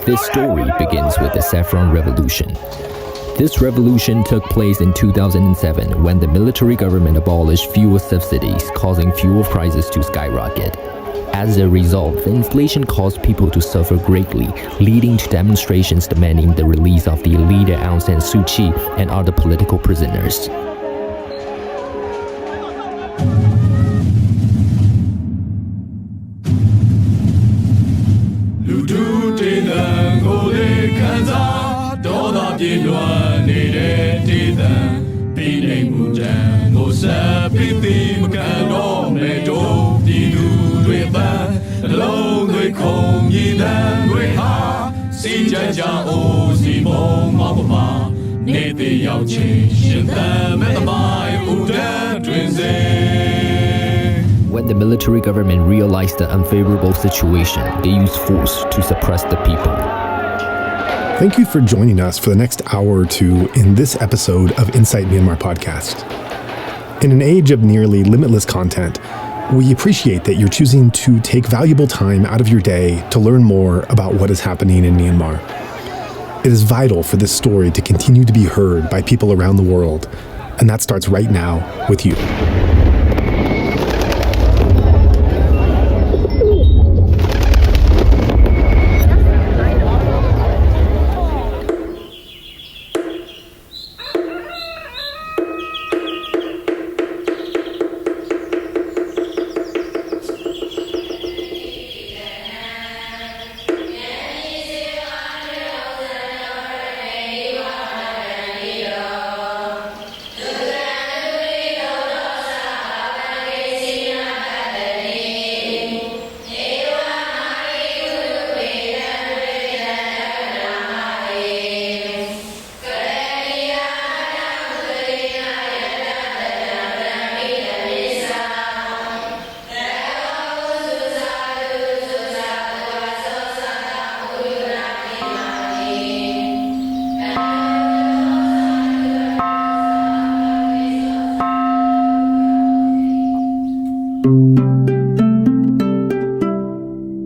This story begins with the Saffron Revolution. This revolution took place in 2007 when the military government abolished fuel subsidies, causing fuel prices to skyrocket. As a result, the inflation caused people to suffer greatly, leading to demonstrations demanding the release of the leader Aung San Suu Kyi and other political prisoners. When the military government realized the unfavorable situation, they used force to suppress the people. Thank you for joining us for the next hour or two in this episode of Insight Myanmar podcast. In an age of nearly limitless content, we appreciate that you're choosing to take valuable time out of your day to learn more about what is happening in Myanmar. It is vital for this story to continue to be heard by people around the world, and that starts right now with you.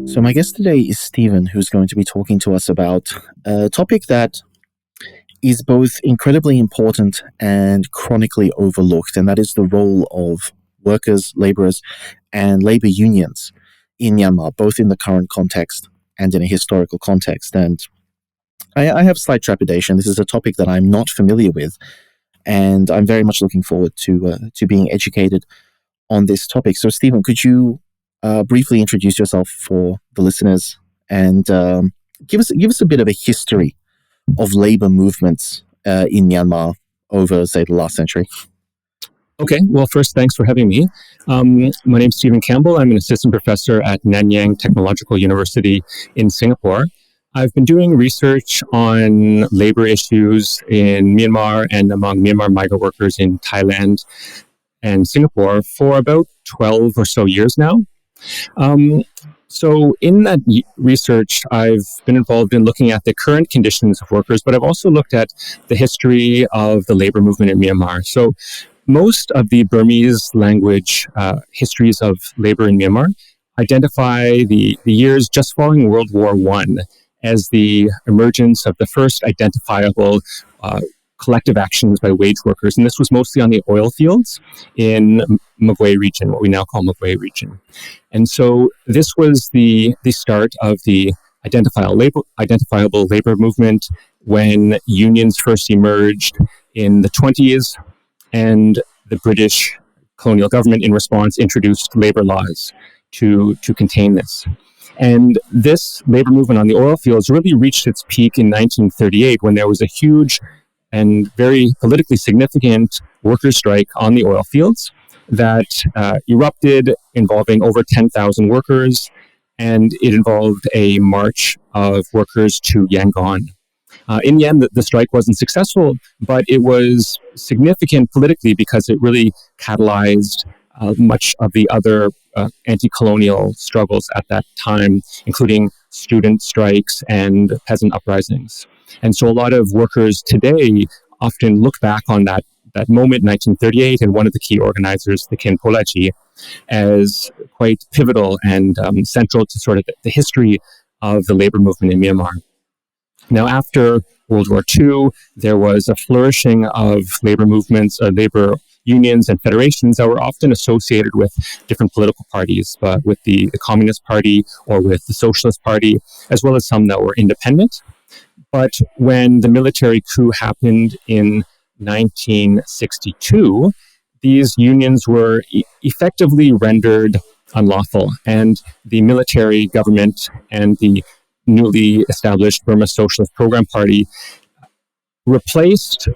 So my guest today is Stephen, who's going to be talking to us about a topic that is both incredibly important and chronically overlooked, and that is the role of workers, laborers, and labor unions in Myanmar, both in the current context and in a historical context. And I have slight trepidation. This is a topic that I'm not familiar with, and I'm very much looking forward to being educated on this topic. So Stephen, could you briefly introduce yourself for the listeners and give us a bit of a history of labor movements in Myanmar over, say, the last century? Okay, well, first, thanks for having me. My name's Stephen Campbell. I'm an assistant professor at Nanyang Technological University in Singapore. I've been doing research on labor issues in Myanmar and among Myanmar migrant workers in Thailand and Singapore for about 12 or so years now. So in that research, I've been involved in looking at the current conditions of workers, but I've also looked at the history of the labor movement in Myanmar. So most of the Burmese language histories of labor in Myanmar identify the years just following World War I as the emergence of the first identifiable collective actions by wage workers. And this was mostly on the oil fields in Mugwe region, what we now call Mugwe region. And so this was the start of the identifiable labor movement when unions first emerged in the 20s, and the British colonial government in response introduced labor laws to contain this. And this labor movement on the oil fields really reached its peak in 1938 when there was a huge and very politically significant workers' strike on the oil fields that erupted, involving over 10,000 workers, and it involved a march of workers to Yangon. In the end, the strike wasn't successful, but it was significant politically because it really catalyzed much of the other anti-colonial struggles at that time, including student strikes and peasant uprisings. And so a lot of workers today often look back on that that moment, 1938, and one of the key organizers, the Kin Polaji, as quite pivotal and central to sort of the history of the labor movement in Myanmar. Now, after World War II, there was a flourishing of labor movements, labor unions and federations that were often associated with different political parties, with the Communist Party or with the Socialist Party, as well as some that were independent. But when the military coup happened in 1962, these unions were effectively rendered unlawful, and the military government and the newly established Burma Socialist Program Party replaced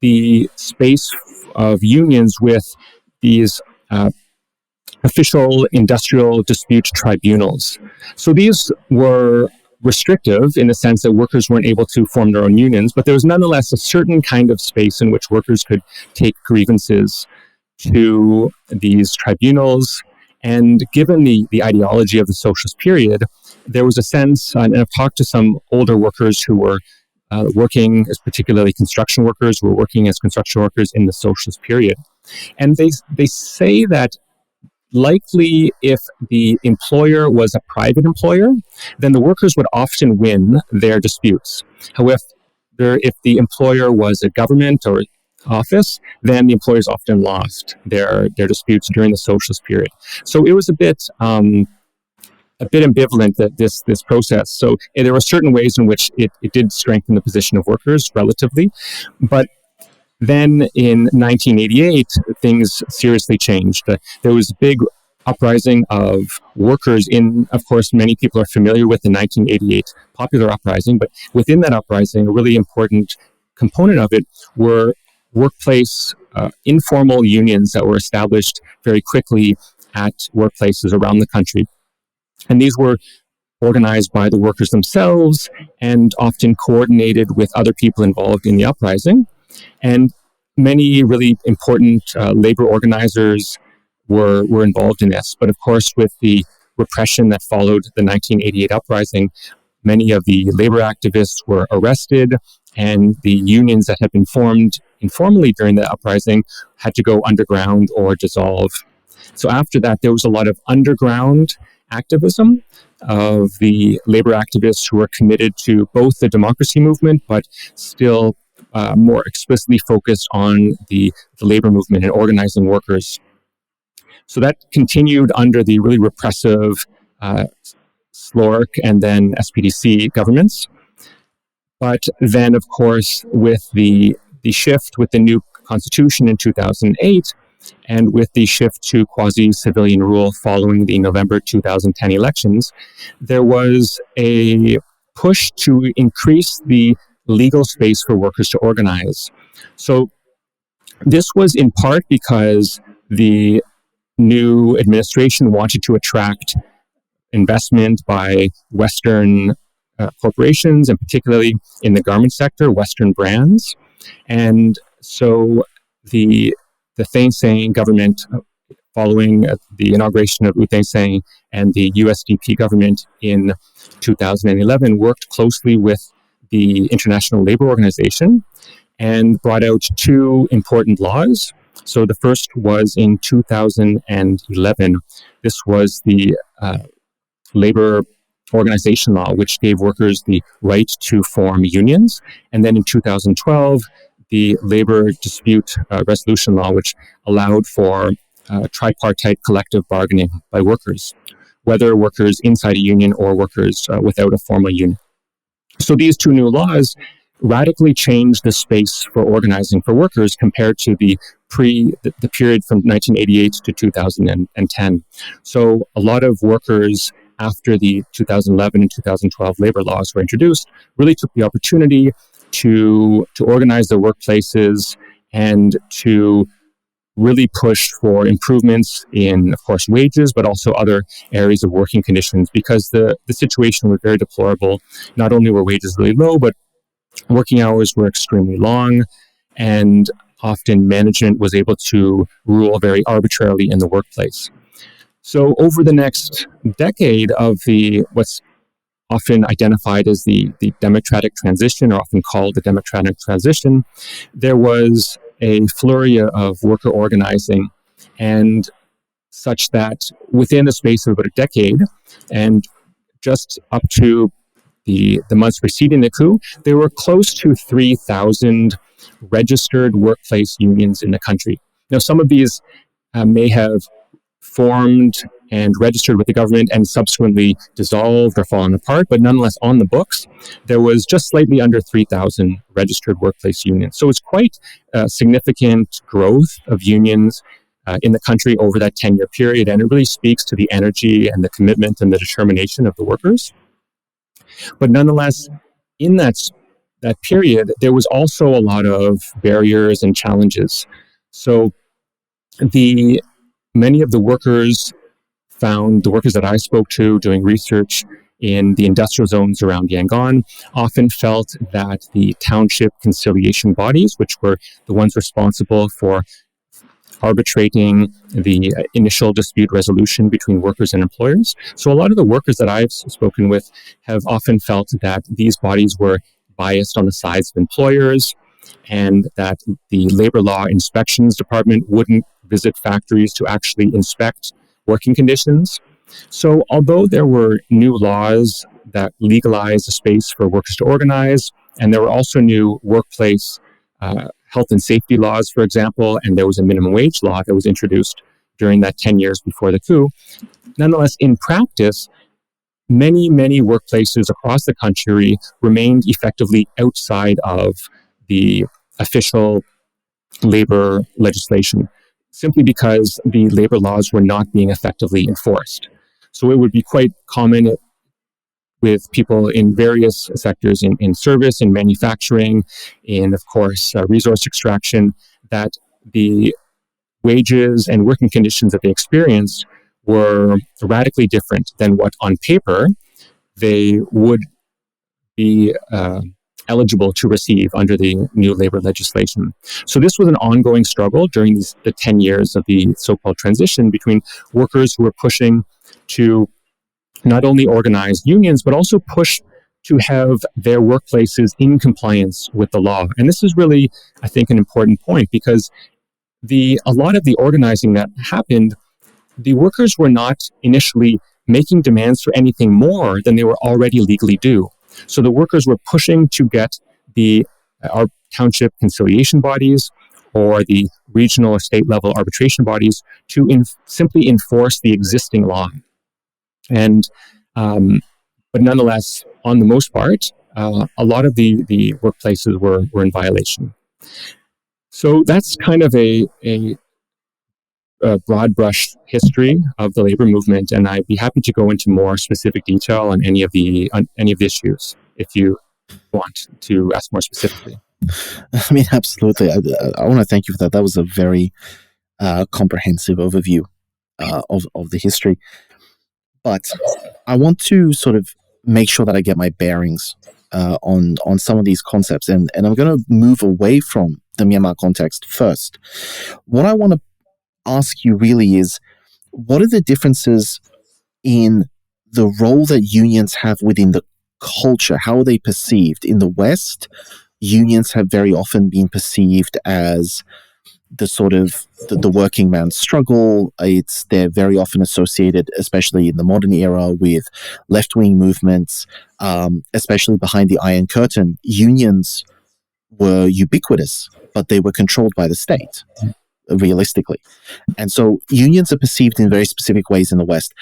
the space of unions with these official industrial dispute tribunals. So these were restrictive in the sense that workers weren't able to form their own unions, but there was nonetheless a certain kind of space in which workers could take grievances to these tribunals. And given the ideology of the socialist period, there was a sense, and I've talked to some older workers who were working as particularly construction workers who were working as construction workers in the socialist period. And they say that likely if the employer was a private employer, then the workers would often win their disputes. However, if the employer was a government or office, then the employers often lost their disputes during the socialist period. So it was a bit ambivalent, that this process. So there were certain ways in which it did strengthen the position of workers relatively, but then in 1988 things seriously changed. There was a big uprising of workers of course, many people are familiar with the 1988 popular uprising, but within that uprising, a really important component of it were workplace informal unions that were established very quickly at workplaces around the country. And these were organized by the workers themselves and often coordinated with other people involved in the uprising. And many really important labor organizers were involved in this. But of course, with the repression that followed the 1988 uprising, many of the labor activists were arrested, and the unions that had been formed informally during the uprising had to go underground or dissolve. So after that, there was a lot of underground activism of the labor activists who were committed to both the democracy movement, but still more explicitly focused on the labor movement and organizing workers. So that continued under the really repressive SLORC and then SPDC governments. But then, of course, with the shift with the new constitution in 2008, and with the shift to quasi-civilian rule following the November 2010 elections, there was a push to increase the legal space for workers to organize. So this was in part because the new administration wanted to attract investment by Western corporations, and particularly in the garment sector, Western brands. And so the Thein Sein government, following the inauguration of Thein Sein and the USDP government in 2011, worked closely with the International Labour Organization and brought out two important laws. So the first was in 2011. This was the Labour Organization Law, which gave workers the right to form unions. And then in 2012, the Labor Dispute Resolution Law, which allowed for tripartite collective bargaining by workers, whether workers inside a union or workers without a formal union. So these two new laws radically changed the space for organizing for workers compared to the period from 1988 to 2010. So a lot of workers, after the 2011 and 2012 labor laws were introduced, really took the opportunity to organize their workplaces and to really push for improvements in, of course, wages, but also other areas of working conditions, because the situation was very deplorable. Not only were wages really low, but working hours were extremely long, and often management was able to rule very arbitrarily in the workplace. So over the next decade of what's often identified as the democratic transition, or often called the democratic transition, there was a flurry of worker organizing, and such that within the space of about a decade, and just up to the months preceding the coup, there were close to 3,000 registered workplace unions in the country. Now, some of these may have formed and registered with the government and subsequently dissolved or fallen apart, but nonetheless on the books, there was just slightly under 3,000 registered workplace unions. So it's quite significant growth of unions in the country over that 10-year period, and it really speaks to the energy and the commitment and the determination of the workers. But nonetheless, in that period, there was also a lot of barriers and challenges. So many of the workers that I spoke to doing research in the industrial zones around Yangon often felt that the township conciliation bodies, which were the ones responsible for arbitrating the initial dispute resolution between workers and employers. So a lot of the workers that I've spoken with have often felt that these bodies were biased on the sides of employers, and that the labor law inspections department wouldn't visit factories to actually inspect working conditions. So although there were new laws that legalized a space for workers to organize, and there were also new workplace health and safety laws, for example, and there was a minimum wage law that was introduced during that 10 years before the coup, nonetheless, in practice, many workplaces across the country remained effectively outside of the official labor legislation, simply because the labor laws were not being effectively enforced. So it would be quite common with people in various sectors, in service, in manufacturing, in, of course, resource extraction, that the wages and working conditions that they experienced were radically different than what on paper they would be eligible to receive under the new labor legislation. So this was an ongoing struggle during the 10 years of the so-called transition between workers who were pushing to not only organize unions, but also push to have their workplaces in compliance with the law. And this is really, I think, an important point, because a lot of the organizing that happened, the workers were not initially making demands for anything more than they were already legally due. So the workers were pushing to get our township conciliation bodies or the regional or state level arbitration bodies to simply enforce the existing law. And but nonetheless, on the most part, a lot of the workplaces were in violation. So that's kind of a broad brush history of the labor movement, and I'd be happy to go into more specific detail on any of the issues if you want to ask more specifically. I mean, absolutely. I want to thank you for that. That was a very comprehensive overview of the history. But I want to sort of make sure that I get my bearings on some of these concepts, and I'm going to move away from the Myanmar context first. What I want to ask you really is, what are the differences in the role that unions have within the culture? How are they perceived? In the West, unions have very often been perceived as the sort of the working man's struggle. They're very often associated, especially in the modern era, with left-wing movements, especially behind the Iron Curtain. Unions were ubiquitous, but they were controlled by the state, realistically. And so unions are perceived in very specific ways in the West.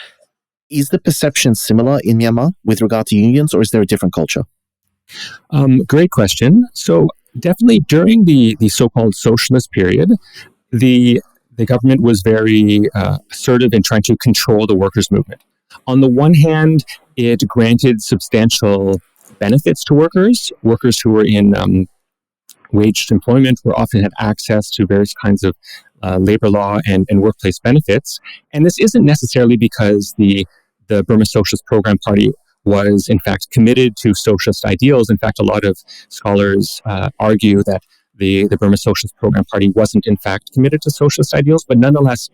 Is the perception similar in Myanmar with regard to unions, or is there a different culture? Great question. So definitely during the so-called socialist period, the government was very assertive in trying to control the workers' movement. On the one hand, it granted substantial benefits to workers. Workers who were in waged employment were often had access to various kinds of labor law and workplace benefits. And this isn't necessarily because the Burma Socialist Program Party was in fact committed to socialist ideals. In fact, a lot of scholars argue that the Burma Socialist Program Party wasn't in fact committed to socialist ideals, but nonetheless,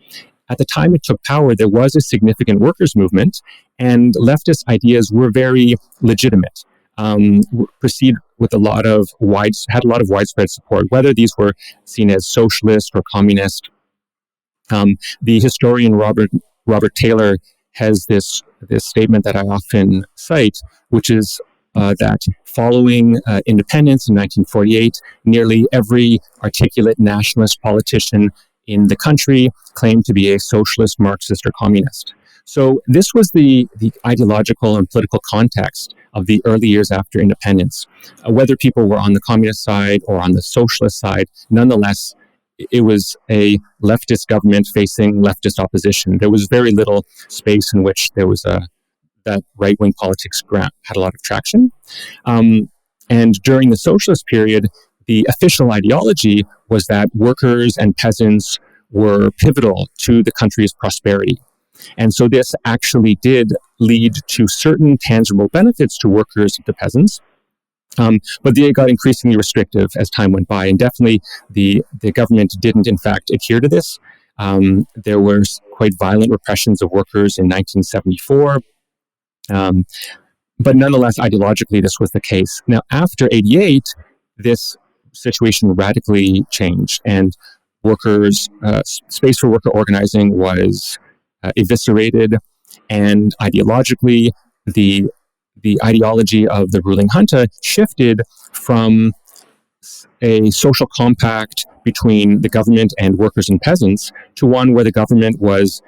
at the time it took power, there was a significant workers' movement, and leftist ideas were very legitimate, perceived with a lot of widespread support, whether these were seen as socialist or communist. The historian Robert Taylor has this statement that I often cite, which is that following independence in 1948, nearly every articulate nationalist politician in the country claimed to be a socialist, Marxist, or communist. So this was the ideological and political context of the early years after independence. Whether people were on the communist side or on the socialist side, nonetheless, it was a leftist government facing leftist opposition. There was very little space in which there was that right-wing politics had a lot of traction. And during the socialist period, the official ideology was that workers and peasants were pivotal to the country's prosperity. And so this actually did lead to certain tangible benefits to workers and to peasants. But they got increasingly restrictive as time went by. And definitely the government didn't, in fact, adhere to this. There were quite violent repressions of workers in 1974. But nonetheless, ideologically, this was the case. Now, after 88, this situation radically changed, and space for worker organizing was eviscerated, and ideologically, the ideology of the ruling junta shifted from a social compact between the government and workers and peasants to one where the government was,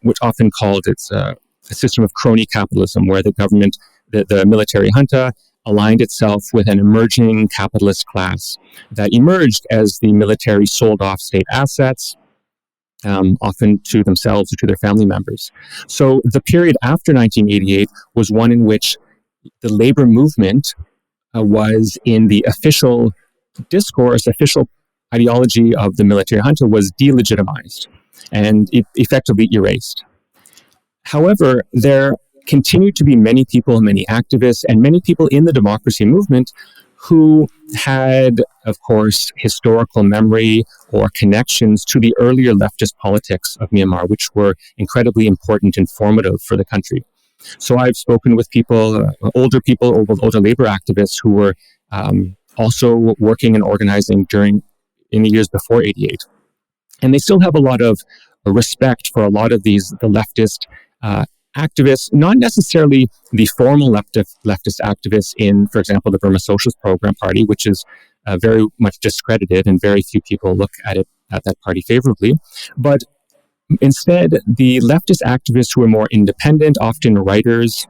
which often called a system of crony capitalism, where the government, the military junta, aligned itself with an emerging capitalist class that emerged as the military sold off state assets, often to themselves or to their family members. So the period after 1988 was one in which the labor movement was in the official discourse, official ideology of the military junta was delegitimized and effectively erased. However, there continued to be many people, many activists, and many people in the democracy movement who had, of course, historical memory or connections to the earlier leftist politics of Myanmar, which were incredibly important and formative for the country. So I've spoken with people, older labor activists who were also working and organizing in the years before 88. And they still have a lot of respect for a lot of the leftist activists, not necessarily the formal leftist activists in, for example, the Burma Socialist Program Party, which is very much discredited and very few people look at that party favorably. But instead, the leftist activists who are more independent, often writers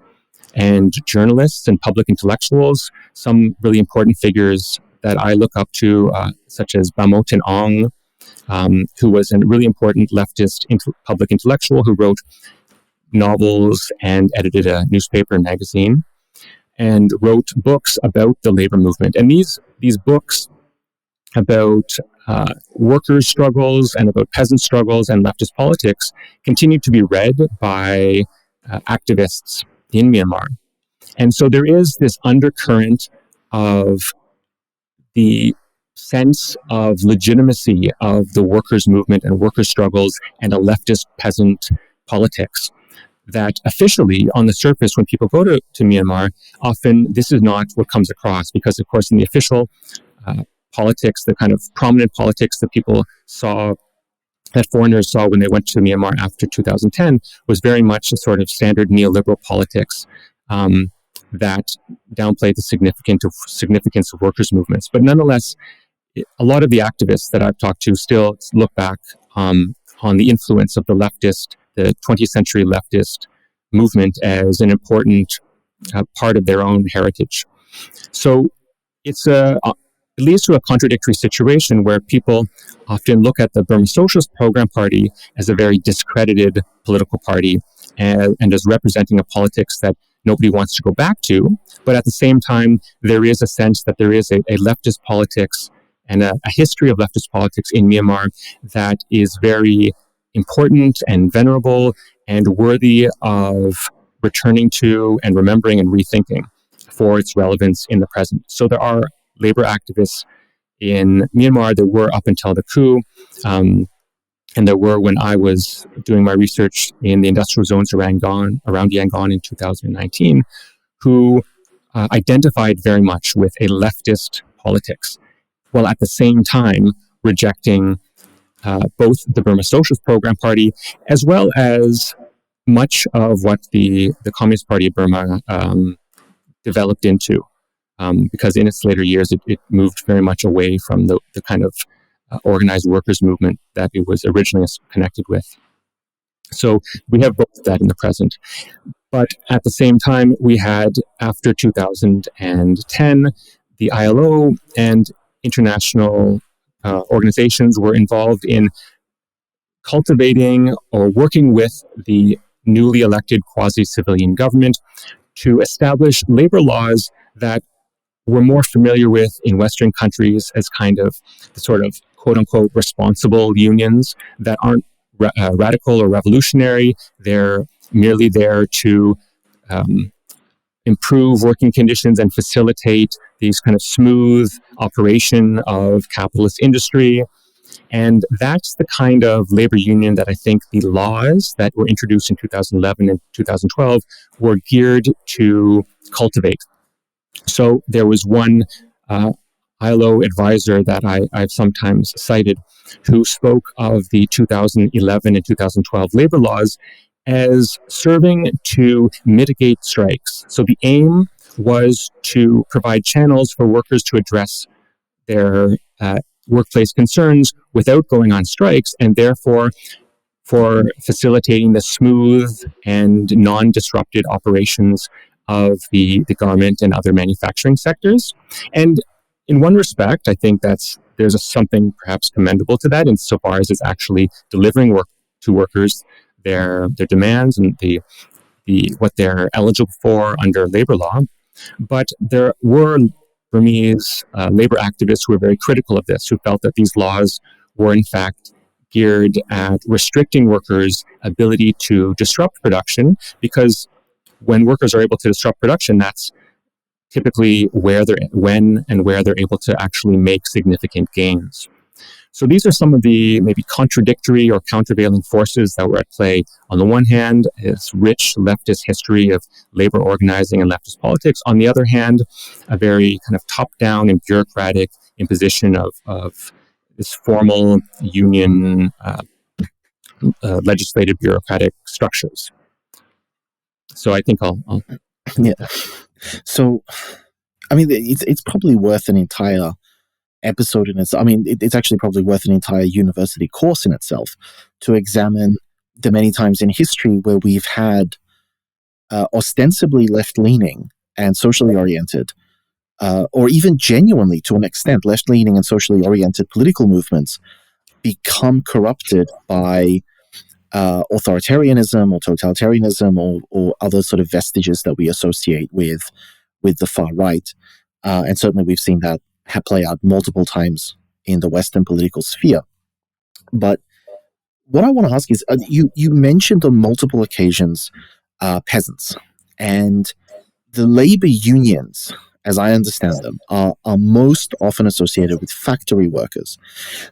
and journalists and public intellectuals, some really important figures that I look up to, such as Bamotin Ong, who was a really important leftist public intellectual who wrote novels and edited a newspaper and magazine, and wrote books about the labor movement. And these books about workers' struggles and about peasant struggles and leftist politics continued to be read by activists in Myanmar. And so there is this undercurrent of the sense of legitimacy of the workers' movement and workers' struggles and a leftist peasant politics that officially, on the surface, when people go to Myanmar, often this is not what comes across, because, of course, in the official politics, the kind of prominent politics that people saw, that foreigners saw when they went to Myanmar after 2010, was very much a sort of standard neoliberal politics that downplayed the significance of workers' movements. But nonetheless, a lot of the activists that I've talked to still look back on the influence of the 20th century leftist movement as an important part of their own heritage. So it leads to a contradictory situation where people often look at the Burma Socialist Program Party as a very discredited political party and as representing a politics that nobody wants to go back to. But at the same time, there is a sense that there is a leftist politics and a history of leftist politics in Myanmar that is very important and venerable and worthy of returning to and remembering and rethinking for its relevance in the present. So there are labor activists in Myanmar. There were up until the coup, and there were when I was doing my research in the industrial zones around Yangon in 2019, who identified very much with a leftist politics, while at the same time rejecting both the Burma Socialist Program Party as well as much of what the Communist Party of Burma developed into, because in its later years it moved very much away from the kind of organized workers movement that it was originally connected with. So we have both of that in the present. But at the same time, we had, after 2010, the ILO and international organizations were involved in cultivating or working with the newly elected quasi-civilian government to establish labor laws that we're more familiar with in Western countries as kind of the sort of quote-unquote responsible unions that aren't radical or revolutionary. They're merely there to improve working conditions and facilitate these kind of smooth operation of capitalist industry. And that's the kind of labor union that I think the laws that were introduced in 2011 and 2012 were geared to cultivate. So there was one ILO advisor that I've sometimes cited who spoke of the 2011 and 2012 labor laws as serving to mitigate strikes. So the aim was to provide channels for workers to address their workplace concerns without going on strikes, and therefore for facilitating the smooth and non-disrupted operations of the garment and other manufacturing sectors. And in one respect, I think there's something perhaps commendable to that insofar as it's actually delivering work to workers their demands and the what they're eligible for under labor law. But there were Burmese labor activists who were very critical of this, who felt that these laws were in fact geared at restricting workers' ability to disrupt production, because when workers are able to disrupt production, that's typically when and where they're able to actually make significant gains. So these are some of the maybe contradictory or countervailing forces that were at play. On the one hand, this rich leftist history of labor organizing and leftist politics. On the other hand, a very kind of top-down and bureaucratic imposition of this formal union legislative bureaucratic structures. So I think I'll yeah. So, I mean, it's probably worth an entire episode in itself. I mean, it's actually probably worth an entire university course in itself to examine the many times in history where we've had ostensibly left-leaning and socially oriented, or even genuinely, to an extent, left-leaning and socially oriented political movements become corrupted by authoritarianism or totalitarianism or other sort of vestiges that we associate with the far right. And certainly we've seen that play out multiple times in the Western political sphere. But what I want to ask is, you mentioned on multiple occasions peasants, and the labor unions, as I understand them, are most often associated with factory workers.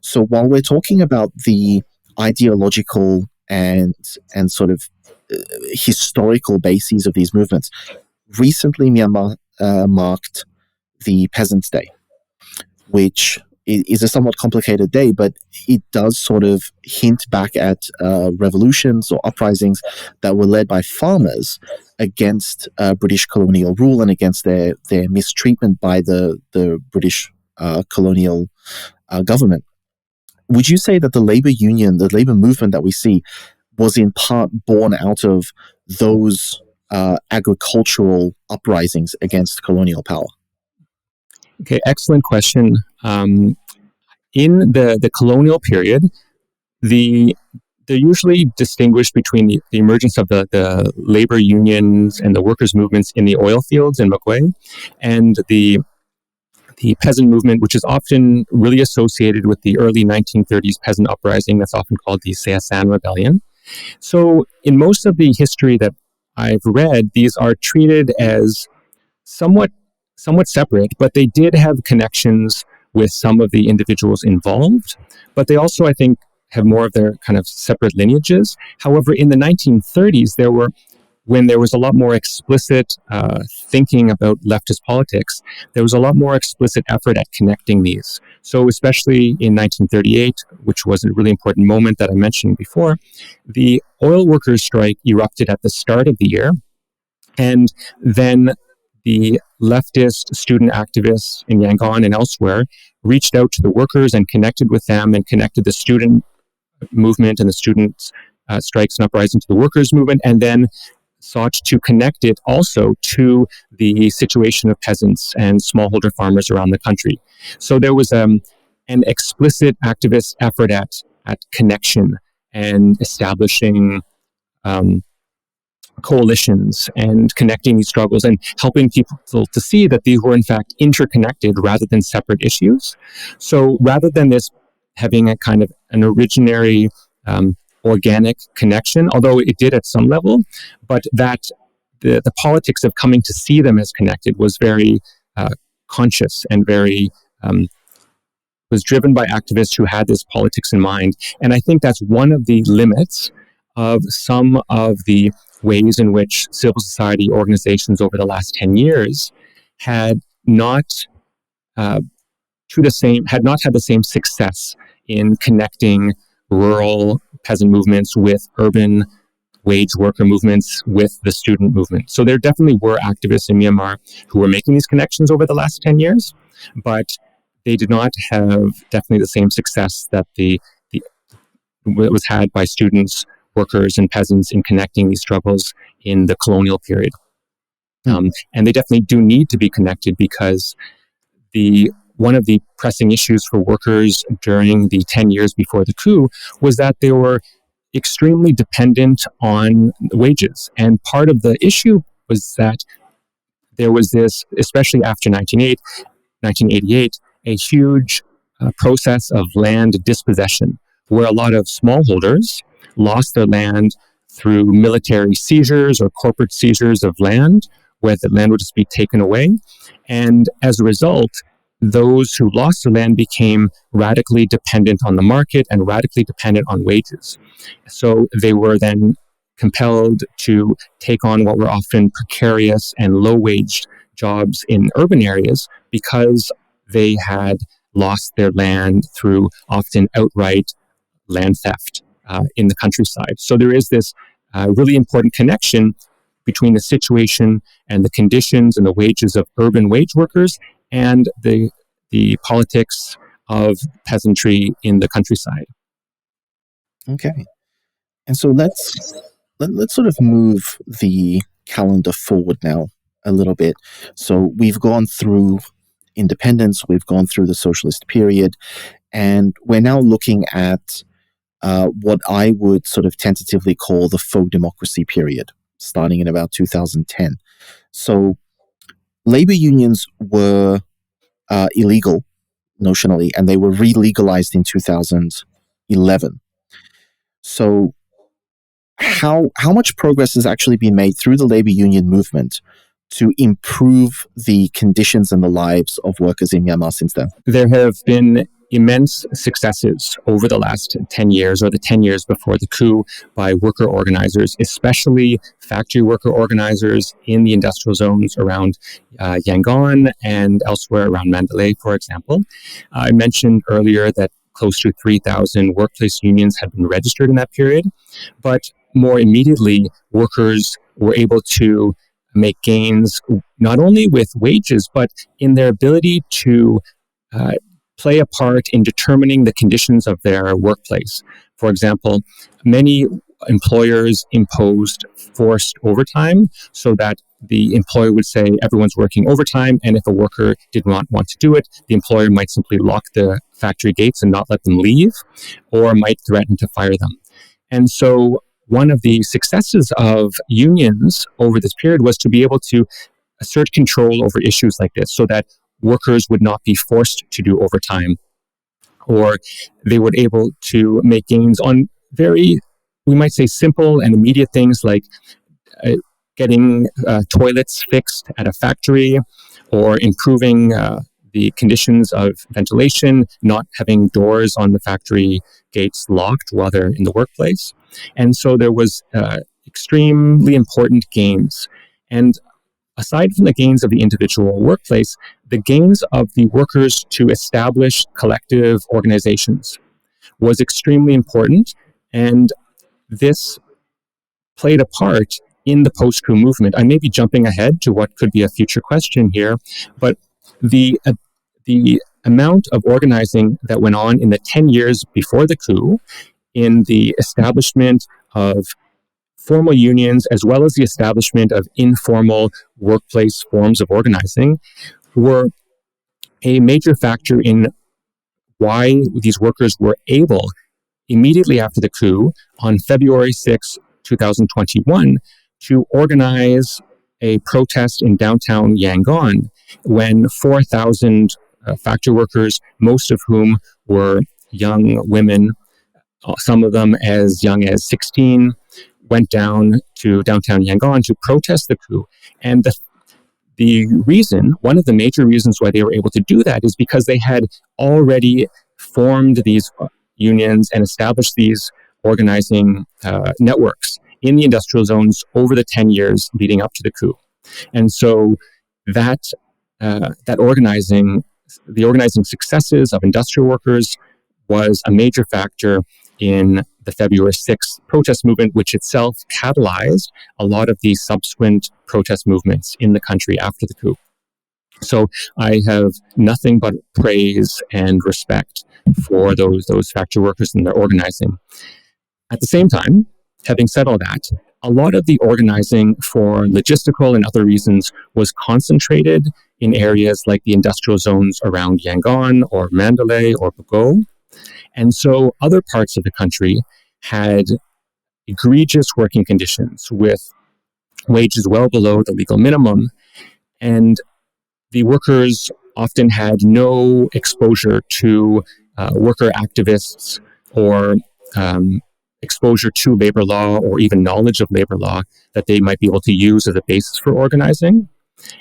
So while we're talking about the ideological and sort of historical bases of these movements, recently Myanmar marked the Peasants' Day, which is a somewhat complicated day, but it does sort of hint back at revolutions or uprisings that were led by farmers against British colonial rule and against their mistreatment by the British colonial government. Would you say that the labor union, the labor movement that we see, was in part born out of those agricultural uprisings against colonial power? Okay, excellent question. In the colonial period, they're usually distinguished between the emergence of the labor unions and the workers' movements in the oil fields in Mugwe, and the peasant movement, which is often really associated with the early 1930s peasant uprising that's often called the Seasan Rebellion. So in most of the history that I've read, these are treated as somewhat separate, but they did have connections with some of the individuals involved. But they also, I think, have more of their kind of separate lineages. However, in the 1930s, there were when there was a lot more explicit thinking about leftist politics, there was a lot more explicit effort at connecting these. So especially in 1938, which was a really important moment that I mentioned before, the oil workers' strike erupted at the start of the year. And then the leftist student activists in Yangon and elsewhere reached out to the workers and connected with them and connected the student movement and the students' strikes and uprising to the workers' movement, and then sought to connect it also to the situation of peasants and smallholder farmers around the country. So there was an explicit activist effort at connection and establishing coalitions and connecting these struggles and helping people to see that these were in fact interconnected rather than separate issues. So rather than this having a kind of an originary organic connection, although it did at some level, but that the politics of coming to see them as connected was very conscious and very was driven by activists who had this politics in mind. And I think that's one of the limits of some of the ways in which civil society organizations over the last 10 years had not had the same success in connecting rural peasant movements with urban wage worker movements with the student movement. So there definitely were activists in Myanmar who were making these connections over the last 10 years, but they did not have definitely the same success that was had by students, workers, and peasants in connecting these struggles in the colonial period. And they definitely do need to be connected because one of the pressing issues for workers during the 10 years before the coup was that they were extremely dependent on wages. And part of the issue was that there was this, especially after 1988, a huge process of land dispossession, where a lot of smallholders lost their land through military seizures or corporate seizures of land, where the land would just be taken away. And as a result, those who lost their land became radically dependent on the market and radically dependent on wages. So they were then compelled to take on what were often precarious and low-waged jobs in urban areas because they had lost their land through often outright land theft in the countryside. So there is this really important connection between the situation and the conditions and the wages of urban wage workers and the politics of peasantry in the countryside. Okay. And so let's sort of move the calendar forward now a little bit. So we've gone through independence, we've gone through the socialist period, and we're now looking at what I would sort of tentatively call the faux democracy period, starting in about 2010. So labor unions were illegal notionally, and they were re-legalized in 2011. So how much progress has actually been made through the labor union movement to improve the conditions and the lives of workers in Myanmar since then? There have been immense successes over the last 10 years or the 10 years before the coup by worker organizers, especially factory worker organizers in the industrial zones around Yangon and elsewhere around Mandalay, for example. I mentioned earlier that close to 3,000 workplace unions had been registered in that period, but more immediately, workers were able to make gains not only with wages, but in their ability to play a part in determining the conditions of their workplace. For example, many employers imposed forced overtime so that the employer would say everyone's working overtime, and if a worker did not want to do it, the employer might simply lock the factory gates and not let them leave, or might threaten to fire them. And so one of the successes of unions over this period was to be able to assert control over issues like this so that workers would not be forced to do overtime, or they were able to make gains on very, we might say, simple and immediate things like getting toilets fixed at a factory, or improving the conditions of ventilation, not having doors on the factory gates locked while they're in the workplace. And so there was extremely important gains. And aside from the gains of the individual workplace, the gains of the workers to establish collective organizations was extremely important. And this played a part in the post-coup movement. I may be jumping ahead to what could be a future question here, but the amount of organizing that went on in the 10 years before the coup, in the establishment of formal unions, as well as the establishment of informal workplace forms of organizing, were a major factor in why these workers were able, immediately after the coup, on February 6, 2021, to organize a protest in downtown Yangon when 4,000 factory workers, most of whom were young women, some of them as young as 16, went down to downtown Yangon to protest the coup. And the reason, one of the major reasons why they were able to do that is because they had already formed these unions and established these organizing networks in the industrial zones over the 10 years leading up to the coup. And so that organizing, the organizing successes of industrial workers was a major factor in the February 6th protest movement, which itself catalyzed a lot of the subsequent protest movements in the country after the coup. So I have nothing but praise and respect for those factory workers and their organizing. At the same time, having said all that, a lot of the organizing for logistical and other reasons was concentrated in areas like the industrial zones around Yangon or Mandalay or Bago. And so other parts of the country had egregious working conditions with wages well below the legal minimum. And the workers often had no exposure to worker activists or exposure to labor law or even knowledge of labor law that they might be able to use as a basis for organizing.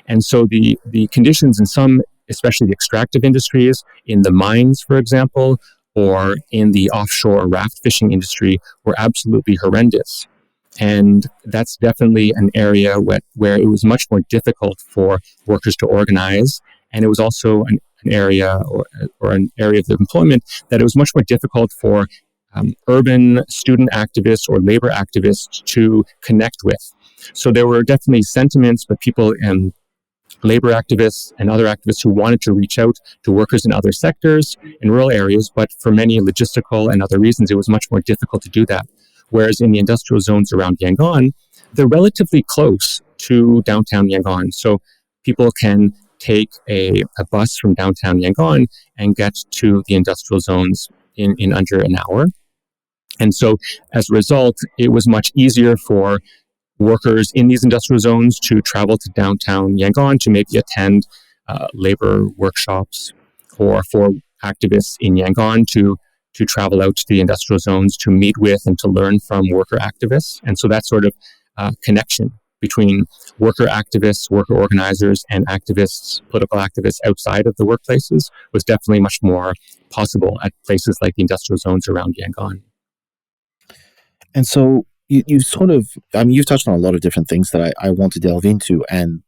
And so the conditions in some, especially the extractive industries, in the mines, for example, or in the offshore raft fishing industry were absolutely horrendous. And that's definitely an area where it was much more difficult for workers to organize. And it was also an area or an area of employment that it was much more difficult for urban student activists or labor activists to connect with. So there were definitely sentiments, but people and labor activists and other activists who wanted to reach out to workers in other sectors, in rural areas, but for many logistical and other reasons, it was much more difficult to do that. Whereas in the industrial zones around Yangon, they're relatively close to downtown Yangon. So people can take a bus from downtown Yangon and get to the industrial zones in under an hour. And so as a result, it was much easier for workers in these industrial zones to travel to downtown Yangon to maybe attend labor workshops, or for activists in Yangon to travel out to the industrial zones to meet with and to learn from worker activists. And so that sort of connection between worker activists, worker organizers, and activists, political activists outside of the workplaces was definitely much more possible at places like the industrial zones around Yangon. And so you sort of, I mean, you've touched on a lot of different things that I want to delve into, and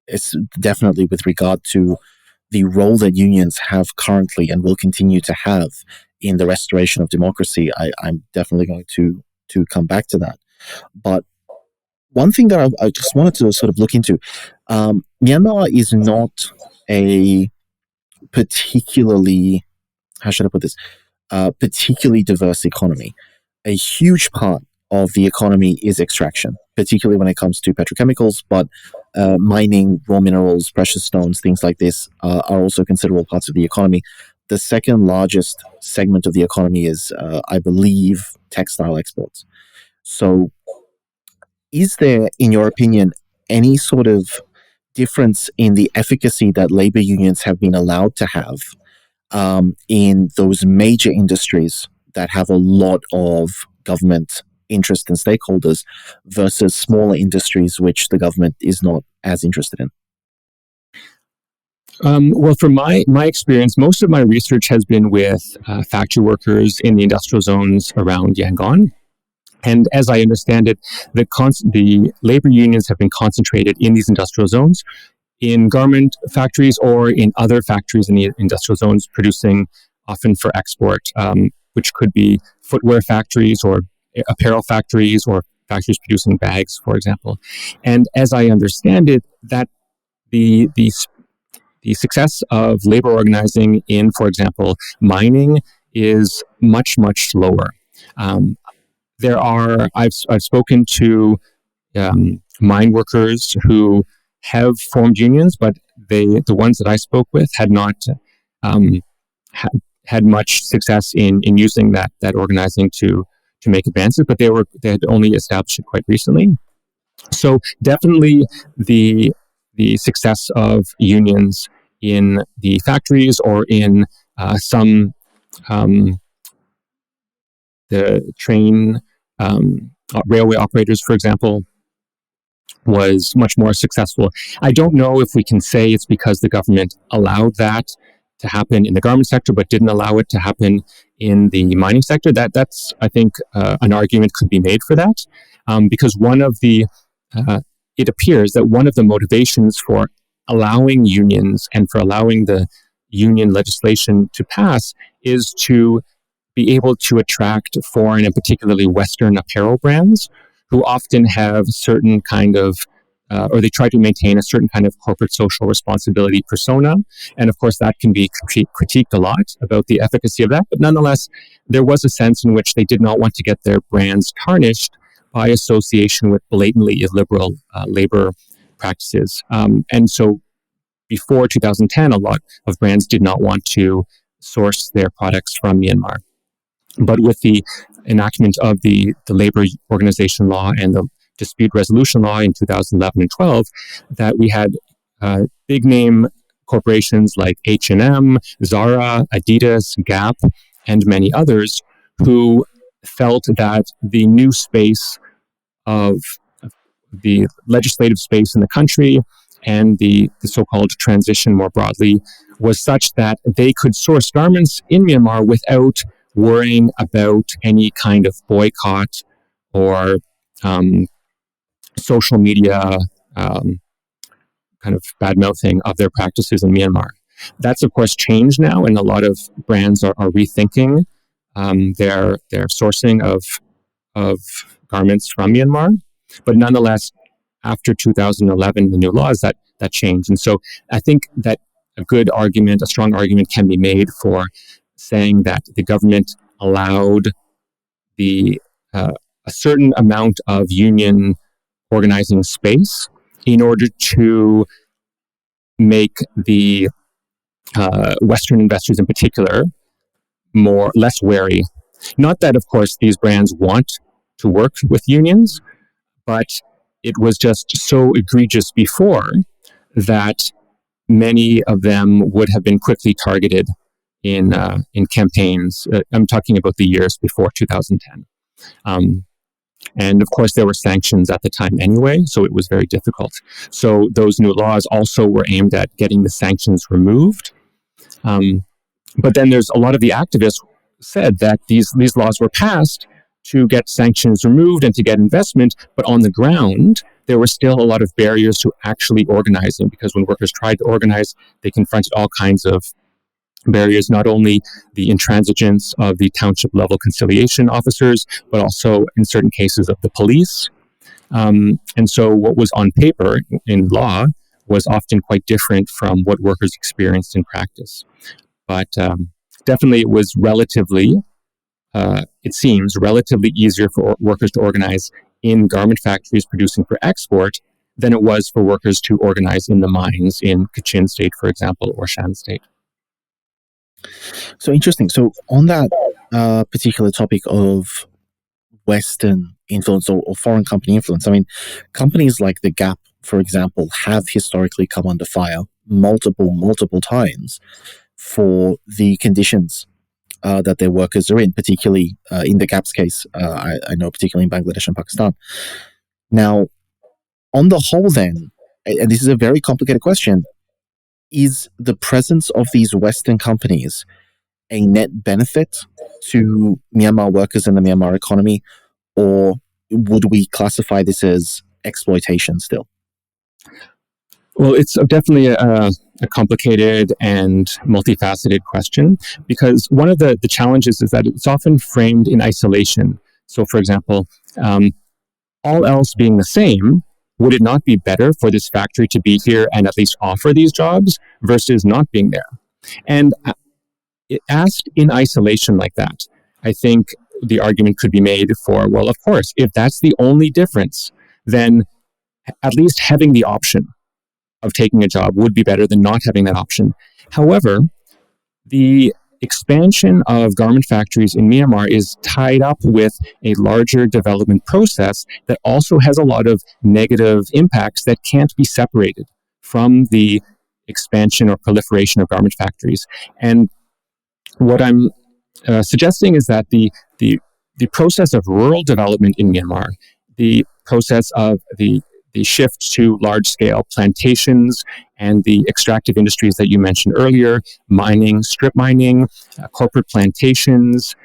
it's definitely with regard to the role that unions have currently and will continue to have in the restoration of democracy. I'm definitely going to come back to that. But one thing that I just wanted to sort of look into, Myanmar is not a particularly, how should I put this, particularly diverse economy. A huge part of the economy is extraction, particularly when it comes to petrochemicals, but mining, raw minerals, precious stones, things like this are also considerable parts of the economy. The second largest segment of the economy is, I believe, textile exports. So is there, in your opinion, any sort of difference in the efficacy that labor unions have been allowed to have in those major industries that have a lot of government interest and stakeholders versus smaller industries which the government is not as interested in? Well, from my experience, most of my research has been with factory workers in the industrial zones around Yangon. And as I understand it, the labor unions have been concentrated in these industrial zones, in garment factories or in other factories in the industrial zones producing often for export, which could be footwear factories or apparel factories or factories producing bags, for example. And as I understand it, that the success of labor organizing in, for example, mining is much, much slower. I've spoken to mine workers who have formed unions, but the ones that I spoke with had not had much success in using that organizing to make advances, but they had only established it quite recently. So definitely the success of unions in the factories or in some the train railway operators, for example, was much more successful. I don't know if we can say it's because the government allowed that to happen in the garment sector, but didn't allow it to happen in the mining sector. That's I think an argument could be made for that, because it appears that one of the motivations for allowing unions and for allowing the union legislation to pass is to be able to attract foreign and particularly Western apparel brands who often have certain kind of, or they try to maintain a certain kind of corporate social responsibility persona. And of course, that can be critiqued a lot about the efficacy of that. But nonetheless, there was a sense in which they did not want to get their brands tarnished by association with blatantly illiberal labor practices. And so before 2010, a lot of brands did not want to source their products from Myanmar. But with the enactment of the labor organization law and the dispute resolution law in 2011 and 12, that we had big name corporations like H&M, Zara, Adidas, Gap, and many others who felt that the new space of the legislative space in the country and the so-called transition more broadly was such that they could source garments in Myanmar without worrying about any kind of boycott or social media kind of bad-mouthing of their practices in Myanmar. That's, of course, changed now, and a lot of brands are rethinking their sourcing of garments from Myanmar. But nonetheless, after 2011, the new laws, that changed. And so I think that a strong argument can be made for saying that the government allowed a certain amount of union organizing space in order to make the Western investors in particular less wary. Not that, of course, these brands want to work with unions, but it was just so egregious before that many of them would have been quickly targeted in campaigns. I'm talking about the years before 2010. And of course, there were sanctions at the time anyway, so it was very difficult. So those new laws also were aimed at getting the sanctions removed. But then there's a lot of the activists said that these laws were passed to get sanctions removed and to get investment, but on the ground, there were still a lot of barriers to actually organizing, because when workers tried to organize, they confronted all kinds of barriers, not only the intransigence of the township level conciliation officers, but also in certain cases of the police. And so what was on paper in law was often quite different from what workers experienced in practice. But definitely it was it seems relatively easier for workers to organize in garment factories producing for export than it was for workers to organize in the mines in Kachin State, for example, or Shan State. So interesting. So on that particular topic of Western influence or foreign company influence, I mean, companies like the Gap, for example, have historically come under fire multiple times for the conditions that their workers are in, particularly in the Gap's case, I know particularly in Bangladesh and Pakistan. Now, on the whole then, and this is a very complicated question, is the presence of these Western companies a net benefit to Myanmar workers and the Myanmar economy, or would we classify this as exploitation still? Well, it's definitely a complicated and multifaceted question, because one of the challenges is that it's often framed in isolation. So, for example, all else being the same, would it not be better for this factory to be here and at least offer these jobs versus not being there? And asked in isolation like that, I think the argument could be made for, well, of course, if that's the only difference, then at least having the option of taking a job would be better than not having that option. However, the expansion of garment factories in Myanmar is tied up with a larger development process that also has a lot of negative impacts that can't be separated from the expansion or proliferation of garment factories. And what I'm suggesting is that the process of rural development in Myanmar, the process of the shift to large-scale plantations and the extractive industries that you mentioned earlier, mining, strip mining, corporate plantations,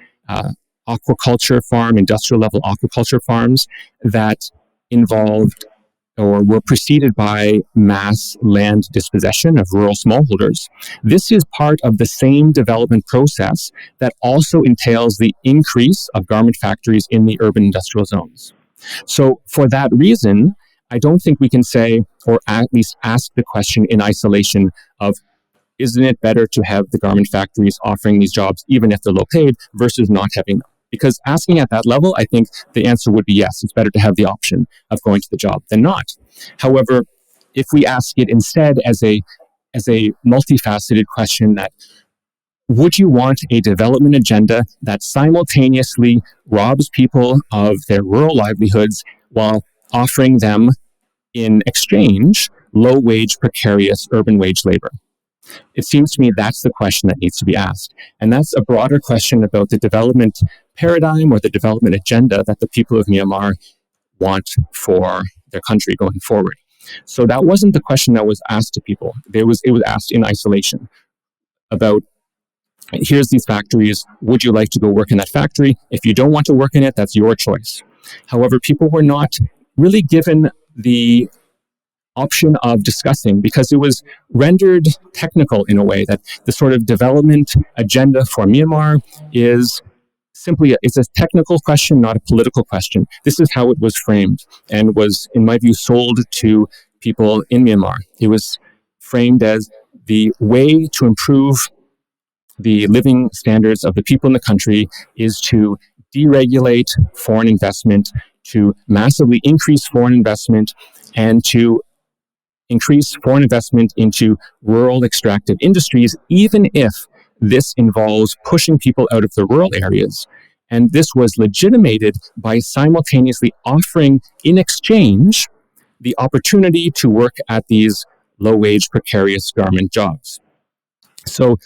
aquaculture farm, industrial-level aquaculture farms that involved or were preceded by mass land dispossession of rural smallholders. This is part of the same development process that also entails the increase of garment factories in the urban industrial zones. So for that reason, I don't think we can say, or at least ask the question in isolation of, isn't it better to have the garment factories offering these jobs, even if they're low paid, versus not having them? Because asking at that level, I think the answer would be yes, it's better to have the option of going to the job than not. However, if we ask it instead as a multifaceted question that, would you want a development agenda that simultaneously robs people of their rural livelihoods while offering them in exchange low-wage, precarious urban wage labor? It seems to me that's the question that needs to be asked. And that's a broader question about the development paradigm or the development agenda that the people of Myanmar want for their country going forward. So that wasn't the question that was asked to people. It was asked in isolation about, here's these factories, would you like to go work in that factory? If you don't want to work in it, that's your choice. However, people were not really given the option of discussing, because it was rendered technical in a way that the sort of development agenda for Myanmar is simply it's a technical question, not a political question. This is how it was framed and was, in my view, sold to people in Myanmar. It was framed as the way to improve the living standards of the people in the country is to deregulate foreign investment, to massively increase foreign investment, and to increase foreign investment into rural extractive industries, even if this involves pushing people out of the rural areas. And this was legitimated by simultaneously offering in exchange the opportunity to work at these low-wage, precarious garment jobs. So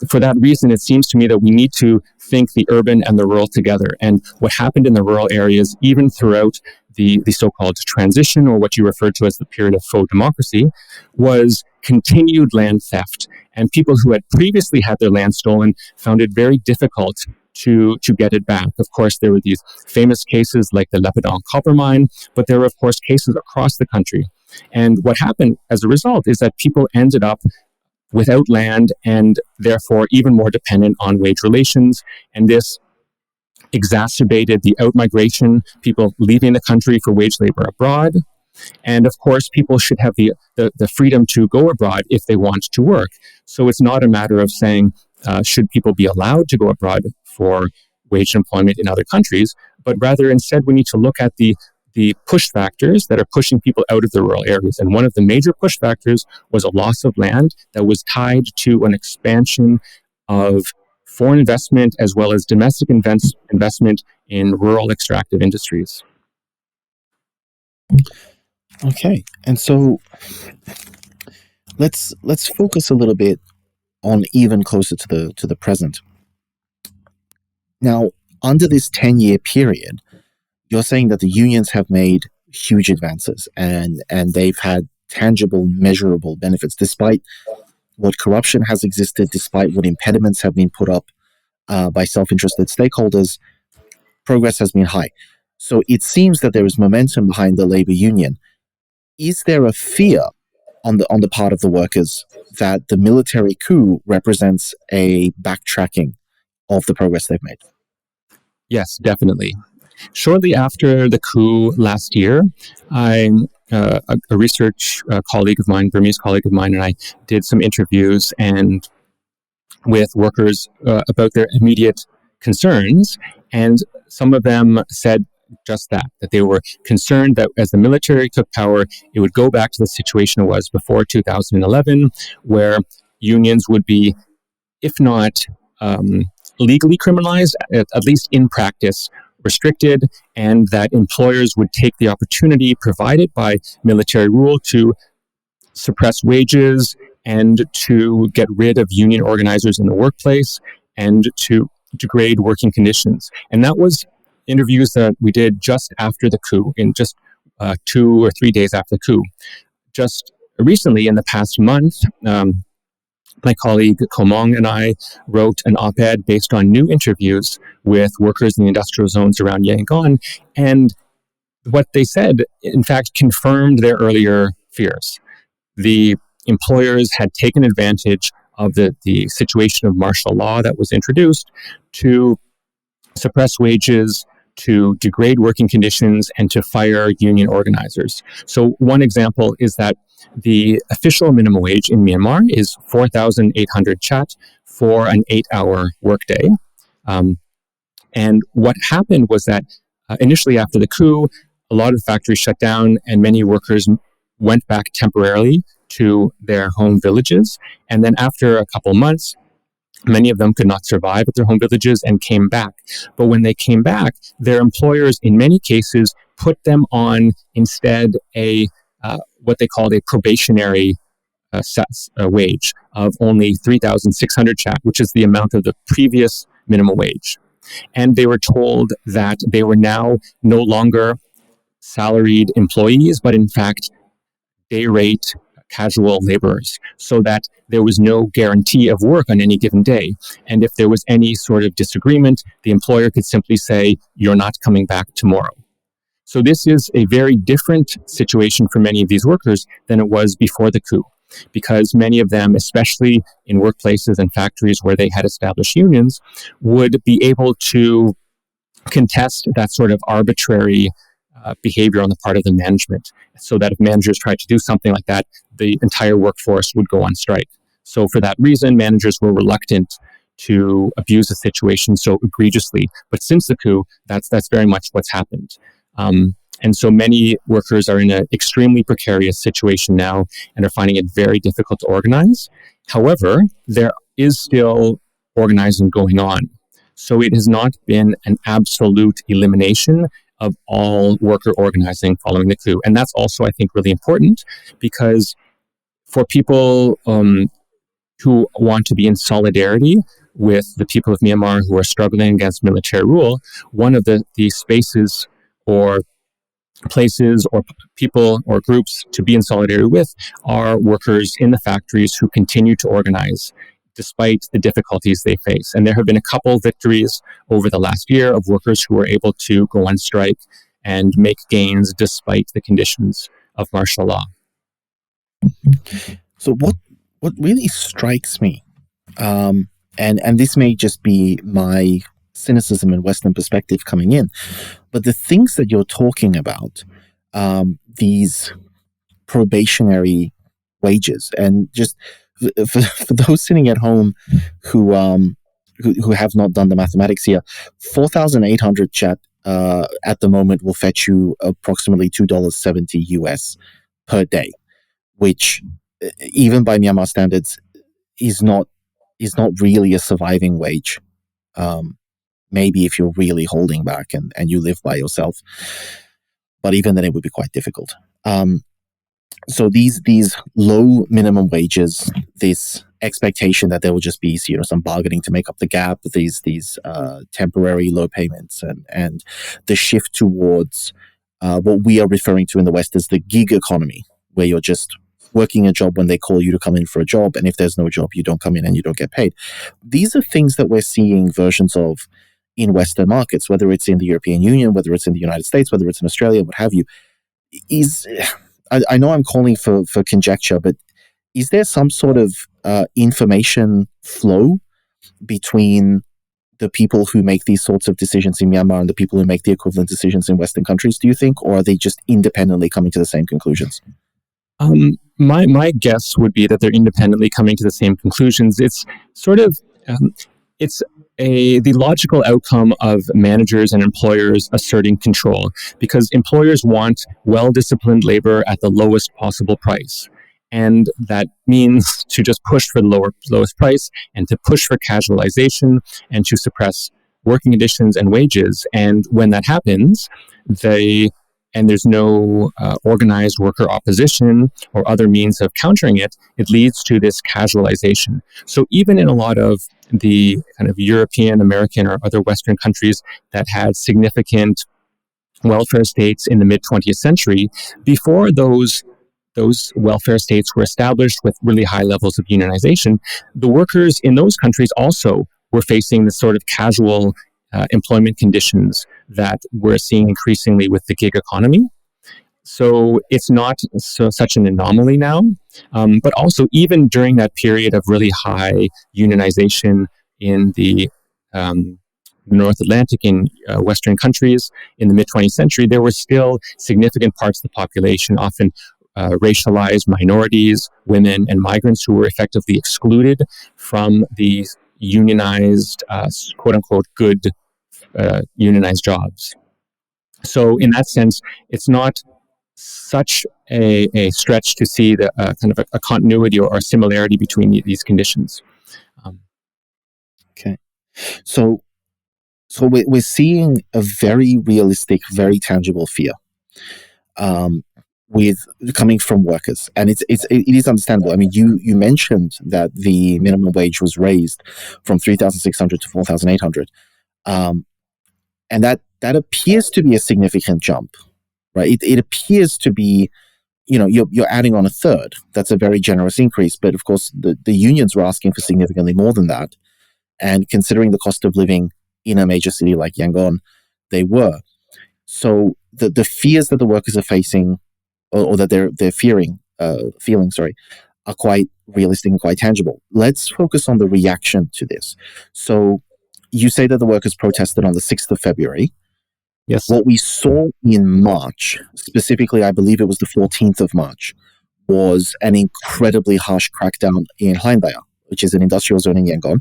for that reason, it seems to me that we need to think the urban and the rural together. And what happened in the rural areas, even throughout the so-called transition, or what you referred to as the period of faux democracy, was continued land theft. And people who had previously had their land stolen found it very difficult to get it back. Of course, there were these famous cases like the Lebanon copper mine, but there were, of course, cases across the country. And what happened as a result is that people ended up without land and therefore even more dependent on wage relations. And this exacerbated the outmigration, people leaving the country for wage labor abroad. And of course, people should have the freedom to go abroad if they want to work. So it's not a matter of saying, should people be allowed to go abroad for wage employment in other countries, but rather instead we need to look at the push factors that are pushing people out of the rural areas. And one of the major push factors was a loss of land that was tied to an expansion of foreign investment as well as domestic investment in rural extractive industries. Okay, and so let's focus a little bit on even closer to the present. Now, under this 10-year period, you're saying that the unions have made huge advances and they've had tangible, measurable benefits, despite what corruption has existed, despite what impediments have been put up by self-interested stakeholders. progress has been high. So it seems that there is momentum behind the labor union. Is there a fear on the part of the workers that the military coup represents a backtracking of the progress they've made? Yes, definitely. Shortly after the coup last year, a research colleague of mine, Burmese colleague of mine, and I did some interviews and with workers about their immediate concerns, and some of them said just that they were concerned that as the military took power, it would go back to the situation it was before 2011, where unions would be, if not legally criminalized, at least in practice, restricted, and that employers would take the opportunity provided by military rule to suppress wages and to get rid of union organizers in the workplace and to degrade working conditions. And that was interviews that we did just after the coup, in just 2 or 3 days after the coup. Just recently, in the past month, my colleague Komong and I wrote an op-ed based on new interviews with workers in the industrial zones around Yangon, and what they said, in fact, confirmed their earlier fears. The employers had taken advantage of the situation of martial law that was introduced to suppress wages, to degrade working conditions, and to fire union organizers. So one example is that the official minimum wage in Myanmar is 4,800 kyat for an 8-hour workday. And what happened was that initially after the coup, a lot of the factories shut down and many workers went back temporarily to their home villages. And then after a couple of months, many of them could not survive at their home villages and came back. But when they came back, their employers, in many cases, put them on instead what they called a probationary wage of only 3,600 kyat, which is the amount of the previous minimum wage. And they were told that they were now no longer salaried employees, but in fact, day rate casual laborers, so that there was no guarantee of work on any given day. And if there was any sort of disagreement, the employer could simply say, "You're not coming back tomorrow." So this is a very different situation for many of these workers than it was before the coup, because many of them, especially in workplaces and factories where they had established unions, would be able to contest that sort of arbitrary behavior on the part of the management, so that if managers tried to do something like that, the entire workforce would go on strike. So for that reason, managers were reluctant to abuse the situation so egregiously. But since the coup, that's very much what's happened. And so many workers are in an extremely precarious situation now and are finding it very difficult to organize. However, there is still organizing going on. So it has not been an absolute elimination of all worker organizing following the coup. And that's also, I think, really important, because for people who want to be in solidarity with the people of Myanmar who are struggling against military rule, one of the spaces or places or people or groups to be in solidarity with are workers in the factories who continue to organize despite the difficulties they face. And there have been a couple victories over the last year of workers who were able to go on strike and make gains despite the conditions of martial law. So what really strikes me, and this may just be my cynicism and Western perspective coming in, but the things that you're talking about, these probationary wages, and just for those sitting at home who have not done the mathematics here, 4,800 kyat at the moment will fetch you approximately $2.70 US per day, which even by Myanmar standards is not really a surviving wage. Maybe if you're really holding back and you live by yourself, but even then it would be quite difficult. So these low minimum wages, this expectation that there will just be some bargaining to make up the gap, these temporary low payments, and the shift towards what we are referring to in the West as the gig economy, where you're just working a job when they call you to come in for a job, and if there's no job, you don't come in and you don't get paid. These are things that we're seeing versions of in Western markets, whether it's in the European Union, whether it's in the United States, whether it's in Australia, what have you. I know I'm calling for conjecture, but is there some sort of information flow between the people who make these sorts of decisions in Myanmar and the people who make the equivalent decisions in Western countries, do you think, or are they just independently coming to the same conclusions? My guess would be that they're independently coming to the same conclusions. It's sort of the logical outcome of managers and employers asserting control, because employers want well-disciplined labor at the lowest possible price. And that means to just push for the lowest price and to push for casualization and to suppress working conditions and wages. And when that happens, there's no organized worker opposition or other means of countering it, it leads to this casualization. So even in a lot of the kind of European, American, or other Western countries that had significant welfare states in the mid-20th century, before those welfare states were established with really high levels of unionization, the workers in those countries also were facing the sort of casual employment conditions that we're seeing increasingly with the gig economy. So it's not such an anomaly now. But also, even during that period of really high unionization in the North Atlantic, in Western countries in the mid-20th century, there were still significant parts of the population, often racialized minorities, women, and migrants, who were effectively excluded from the unionized, quote-unquote, good unionized jobs. So in that sense, it's not such a stretch to see the kind of a continuity or similarity between these conditions. Okay. So we're seeing a very realistic, very tangible fear with coming from workers, and it is understandable. I mean, you mentioned that the minimum wage was raised from 3,600 to 4,800, and that appears to be a significant jump, right? It appears to be, you're adding on a third. That's a very generous increase, but of course the unions were asking for significantly more than that, and considering the cost of living in a major city like Yangon, they were. So the fears that the workers are facing, or that they're feeling, are quite realistic and quite tangible. Let's focus on the reaction to this. So you say that the workers protested on the 6th of February. Yes. What we saw in March, specifically, I believe it was the 14th of March, was an incredibly harsh crackdown in Thein, which is an industrial zone in Yangon,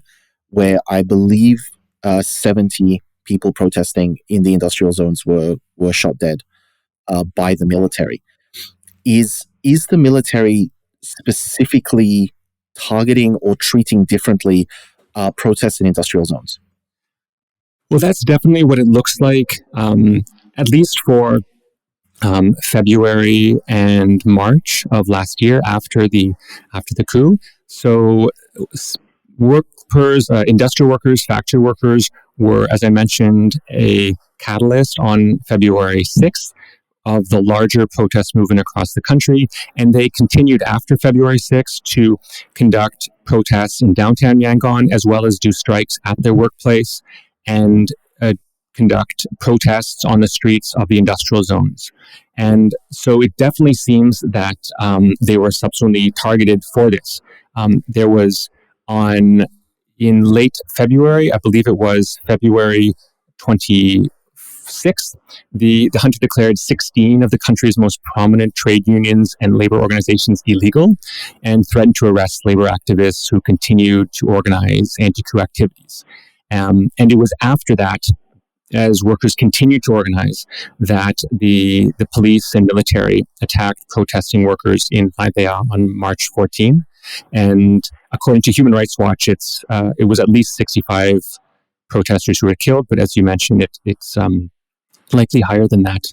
where I believe 70 people protesting in the industrial zones were shot dead by the military. Is the military specifically targeting or treating differently protests in industrial zones? Well, that's definitely what it looks like, at least for February and March of last year after the coup. So workers, industrial workers, factory workers were, as I mentioned, a catalyst on February 6th of the larger protest movement across the country. And they continued after February 6th to conduct protests in downtown Yangon, as well as do strikes at their workplace and conduct protests on the streets of the industrial zones. And so it definitely seems that they were subsequently targeted for this. There was in late February, I believe it was February 26th, the junta declared 16 of the country's most prominent trade unions and labor organizations illegal, and threatened to arrest labor activists who continued to organize anti-coup activities. And it was after that, as workers continued to organize, that the police and military attacked protesting workers in Thein on March 14. And according to Human Rights Watch, it was at least 65 protesters who were killed, but as you mentioned, it's likely higher than that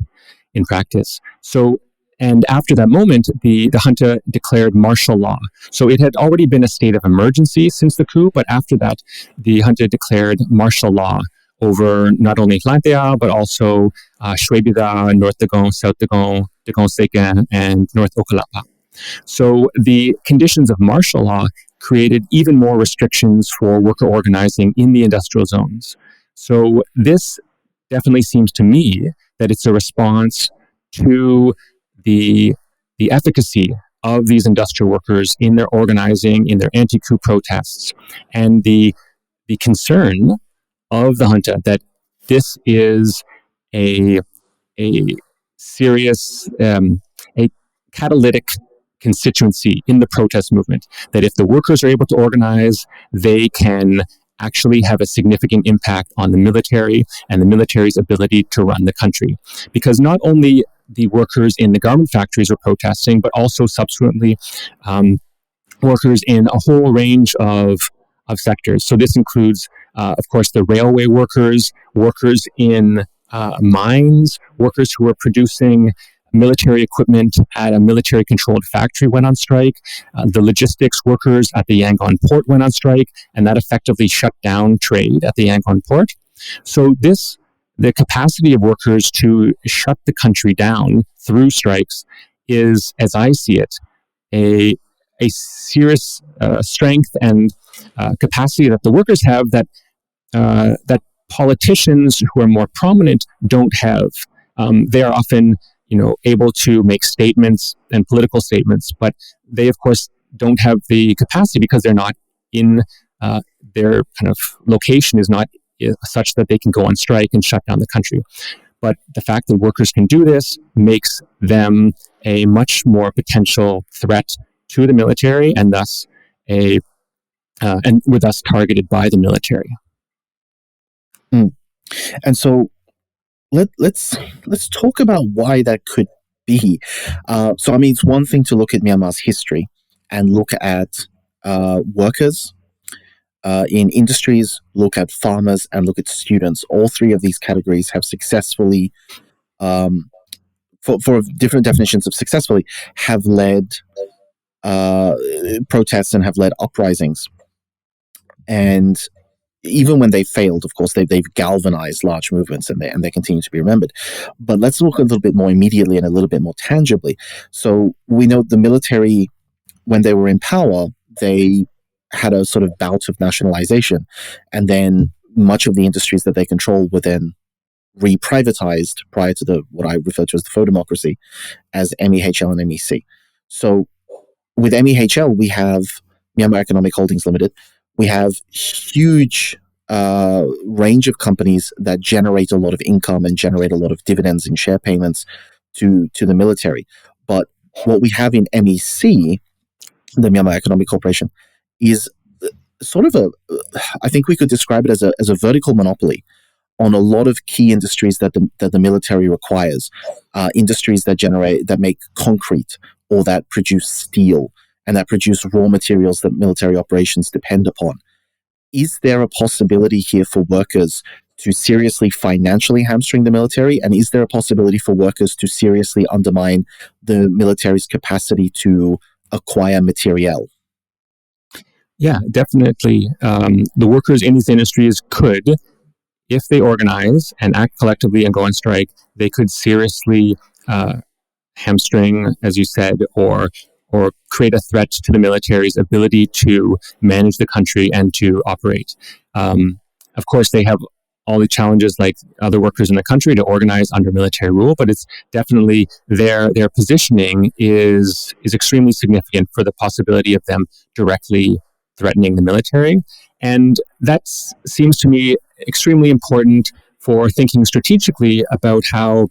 in practice. So, and after that moment, the junta declared martial law. So it had already been a state of emergency since the coup, but after that, the junta declared martial law over not only Thein, but also Shuibida, North Dagon, South Dagon, Dagon Seken, and North Okalapa. So the conditions of martial law created even more restrictions for worker organizing in the industrial zones. So this definitely seems to me that it's a response to the efficacy of these industrial workers in their organizing, in their anti-coup protests, and the concern of the junta that this is a serious, a catalytic constituency in the protest movement, that if the workers are able to organize, they can actually have a significant impact on the military and the military's ability to run the country. Because not only the workers in the garment factories were protesting, but also subsequently workers in a whole range of sectors. So this includes, of course, the railway workers, workers in mines, workers who are producing military equipment at a military-controlled factory went on strike. The logistics workers at the Yangon port went on strike, and that effectively shut down trade at the Yangon port. So the capacity of workers to shut the country down through strikes is, as I see it, a serious strength and capacity that the workers have that politicians who are more prominent don't have. They are often, able to make statements and political statements, but they, of course, don't have the capacity because they're not in their kind of location is not such that they can go on strike and shut down the country. But the fact that workers can do this makes them a much more potential threat to the military, and thus and were thus targeted by the military. And so let's talk about why that could be. So I mean, it's one thing to look at Myanmar's history and look at workers in industries, look at farmers, and look at students. All three of these categories have successfully, for different definitions of successfully, have led protests and have led uprisings. And even when they failed, of course, they've galvanized large movements and they continue to be remembered. But let's look a little bit more immediately and a little bit more tangibly. So we know the military, when they were in power, they had a sort of bout of nationalization, and then much of the industries that they controlled were then re-privatized prior to what I refer to as the faux democracy, as MEHL and MEC. So with MEHL, we have Myanmar Economic Holdings Limited. We have huge range of companies that generate a lot of income and generate a lot of dividends and share payments to the military. But what we have in MEC, the Myanmar Economic Corporation, is sort of I think we could describe it as a vertical monopoly on a lot of key industries that the military requires, industries that make concrete or that produce steel and that produce raw materials that military operations depend upon. Is there a possibility here for workers to seriously financially hamstring the military? And is there a possibility for workers to seriously undermine the military's capacity to acquire materiel? Yeah, definitely. The workers in these industries could, if they organize and act collectively and go on strike, they could seriously hamstring, as you said, or create a threat to the military's ability to manage the country and to operate. Of course, they have all the challenges like other workers in the country to organize under military rule, but it's definitely their positioning is extremely significant for the possibility of them directly threatening the military. And that seems to me extremely important for thinking strategically about how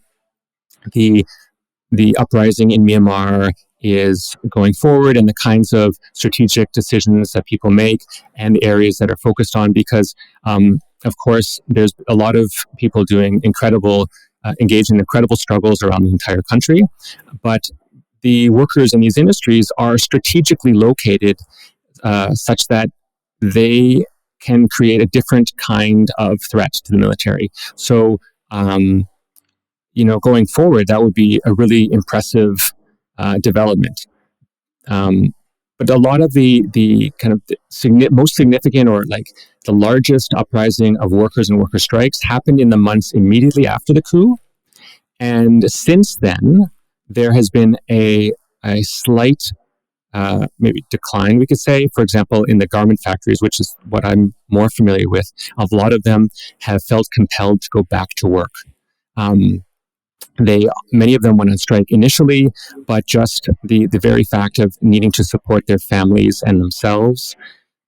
the uprising in Myanmar is going forward and the kinds of strategic decisions that people make and the areas that are focused on, because of course there's a lot of people doing engaged in incredible struggles around the entire country, but the workers in these industries are strategically located such that they can create a different kind of threat to the military. So going forward, that would be a really impressive development. But a lot of the kind of most significant or like the largest uprising of workers and worker strikes happened in the months immediately after the coup. And since then, there has been a slight maybe decline, we could say. For example, in the garment factories, which is what I'm more familiar with, a lot of them have felt compelled to go back to work. Many of them went on strike initially, but just the very fact of needing to support their families and themselves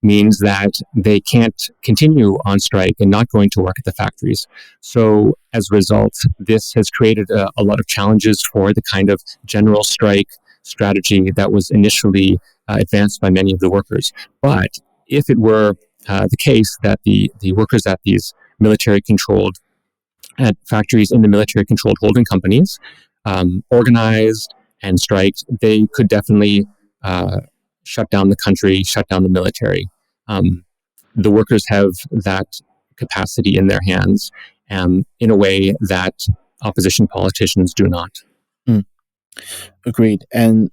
means that they can't continue on strike and not going to work at the factories. So as a result, this has created a lot of challenges for the kind of general strike strategy that was initially advanced by many of the workers. But if it were the case that the workers at these military-controlled at factories in the military-controlled holding companies organized and striked, they could definitely shut down the country, shut down the military. The workers have that capacity in their hands in a way that opposition politicians do not. Agreed. And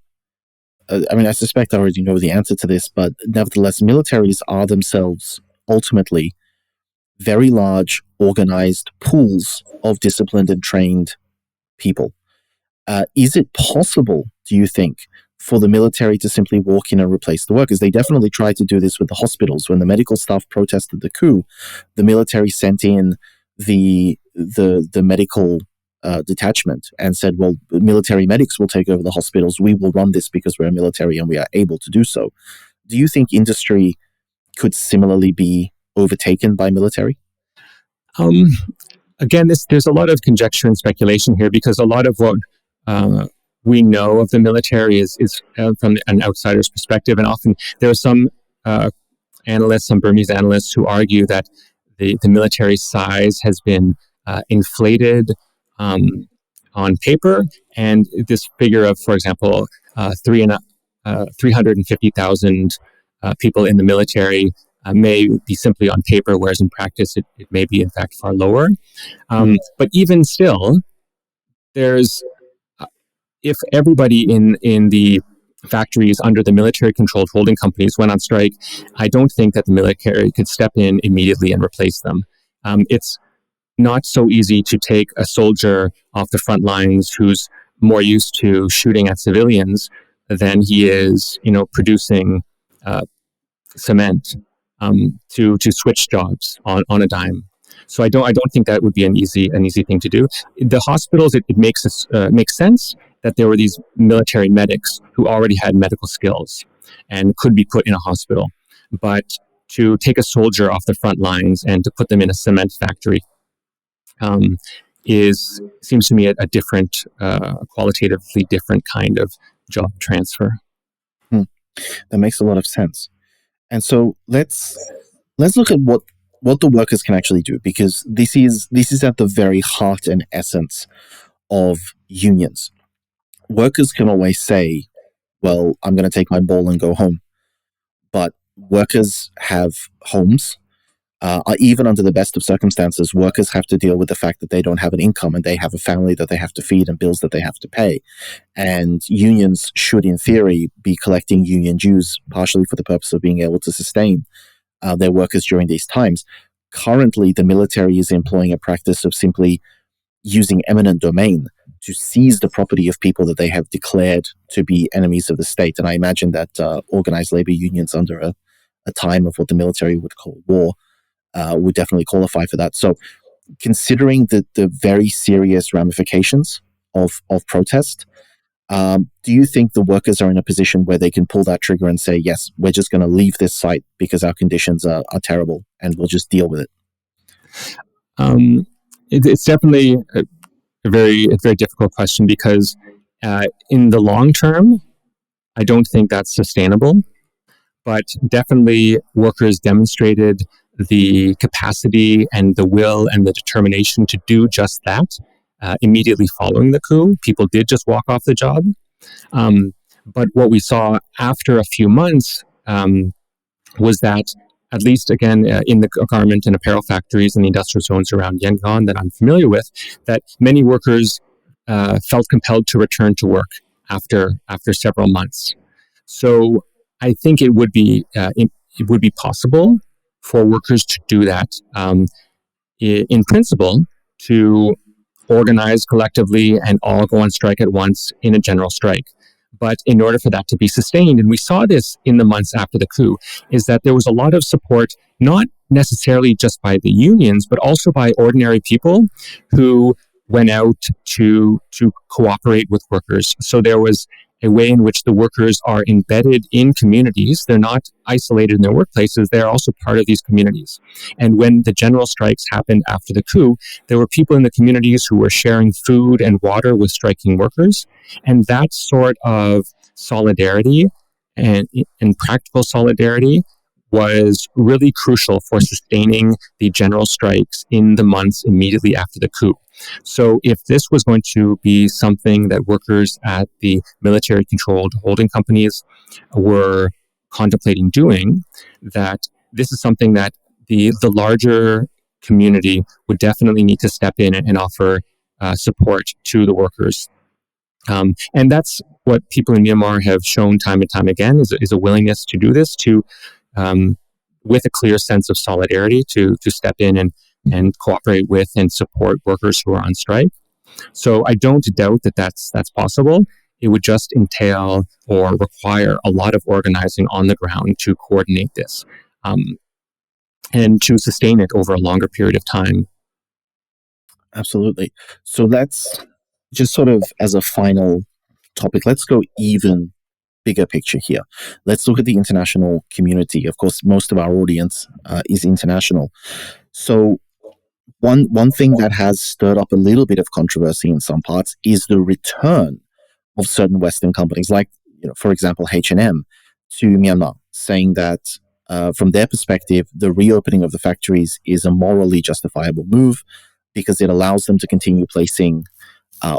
I suspect I already know the answer to this, but nevertheless, militaries are themselves ultimately very large, organized pools of disciplined and trained people. Is it possible, do you think, for the military to simply walk in and replace the workers? They definitely tried to do this with the hospitals. When the medical staff protested the coup, the military sent in the medical detachment and said, well, military medics will take over the hospitals. We will run this because we're a military and we are able to do so. Do you think industry could similarly be overtaken by military? Again, there's a lot of conjecture and speculation here, because a lot of what we know of the military is from an outsider's perspective, and often there are some analysts, some Burmese analysts, who argue that the military size has been inflated on paper, and this figure of, for example, 350,000 people in the military may be simply on paper, whereas in practice it may be in fact far lower. But even still, there's if everybody in the factories under the military-controlled holding companies went on strike, I don't think that the military could step in immediately and replace them. It's not so easy to take a soldier off the front lines who's more used to shooting at civilians than he is, producing cement, to switch jobs on a dime. So I don't think that would be an easy thing to do. The hospitals, it makes sense that there were these military medics who already had medical skills and could be put in a hospital. But to take a soldier off the front lines and to put them in a cement factory seems to me a different, qualitatively different kind of job transfer. That makes a lot of sense. And so let's look at what the workers can actually do, because this is at the very heart and essence of unions. Workers can always say, well, I'm going to take my ball and go home. But workers have homes. Even under the best of circumstances, workers have to deal with the fact that they don't have an income and they have a family that they have to feed and bills that they have to pay. And unions should, in theory, be collecting union dues, partially for the purpose of being able to sustain their workers during these times. Currently, the military is employing a practice of simply using eminent domain to seize the property of people that they have declared to be enemies of the state. And I imagine that organized labor unions under a time of what the military would call war would definitely qualify for that. So considering the very serious ramifications of protest, do you think the workers are in a position where they can pull that trigger and say, yes, we're just going to leave this site because our conditions are terrible and we'll just deal with it? It's definitely a very difficult question, because in the long term, I don't think that's sustainable. But definitely workers demonstrated the capacity and the will and the determination to do just that immediately following the coup. People did just walk off the job. But what we saw after a few months was that, at least again in the garment and apparel factories and the industrial zones around Yangon that I'm familiar with, that many workers felt compelled to return to work after several months. So I think it would be possible for workers to do that in principle, to organize collectively and all go on strike at once in a general strike. But in order for that to be sustained, and we saw this in the months after the coup, is that there was a lot of support, not necessarily just by the unions, but also by ordinary people who went out to cooperate with workers. So there was a way in which the workers are embedded in communities. They're not isolated in their workplaces. They're also part of these communities. And when the general strikes happened after the coup, there were people in the communities who were sharing food and water with striking workers. And that sort of solidarity and practical solidarity was really crucial for sustaining the general strikes in the months immediately after the coup. So if this was going to be something that workers at the military-controlled holding companies were contemplating doing, that this is something that the larger community would definitely need to step in and offer support to the workers. And that's what people in Myanmar have shown time and time again, is a willingness to do this, to with a clear sense of solidarity, to step in and cooperate with and support workers who are on strike. So I don't doubt that that's possible. It would just entail or require a lot of organizing on the ground to coordinate this and to sustain it over a longer period of time. Absolutely. So let's just sort of, as a final topic, let's go even bigger picture here. Let's look at the international community. Of course, most of our audience is international. So one thing that has stirred up a little bit of controversy in some parts is the return of certain Western companies, like, for example, H&M, to Myanmar, saying that from their perspective, the reopening of the factories is a morally justifiable move because it allows them to continue placing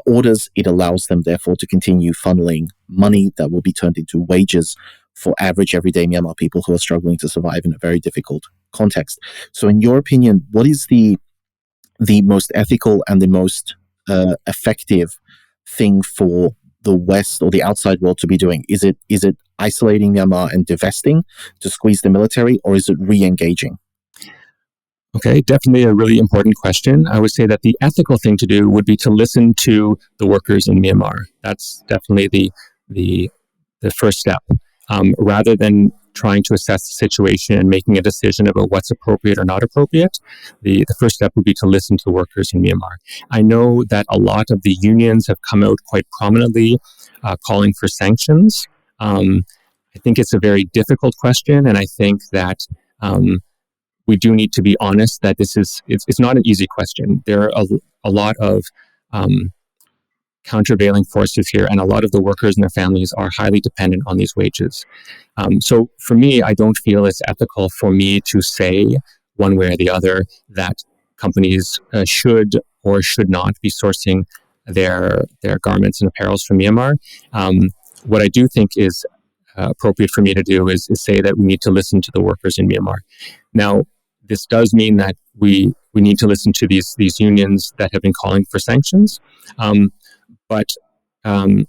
orders. It allows them, therefore, to continue funneling money that will be turned into wages for average, everyday Myanmar people who are struggling to survive in a very difficult context. So in your opinion, what is the most ethical and the most effective thing for the West or the outside world to be doing? Is it isolating Myanmar and divesting to squeeze the military, or is it re-engaging? Okay, definitely a really important question. I would say that the ethical thing to do would be to listen to the workers in Myanmar. That's definitely the first step. Rather than trying to assess the situation and making a decision about what's appropriate or not appropriate, the first step would be to listen to the workers in Myanmar. I know that a lot of the unions have come out quite prominently calling for sanctions. I think it's a very difficult question, and I think that we do need to be honest that it's not an easy question. There are a lot of countervailing forces here, and a lot of the workers and their families are highly dependent on these wages. So for me, I don't feel it's ethical for me to say one way or the other that companies should or should not be sourcing their garments and apparels from Myanmar. What I do think is appropriate for me to do is say that we need to listen to the workers in Myanmar. Now, this does mean that we need to listen to these unions that have been calling for sanctions. But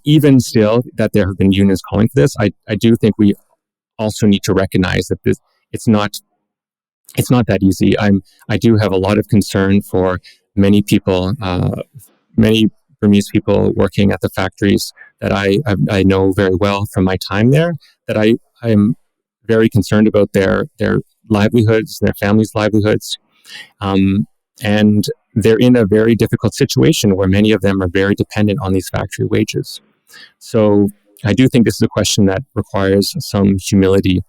even still, that there have been unions calling for this, I do think we also need to recognize that it's not that easy. I do have a lot of concern for many people, many Burmese people working at the factories that I know very well from my time there, that I am very concerned about their livelihoods, their families' livelihoods. And they're in a very difficult situation where many of them are very dependent on these factory wages. So I do think this is a question that requires some humility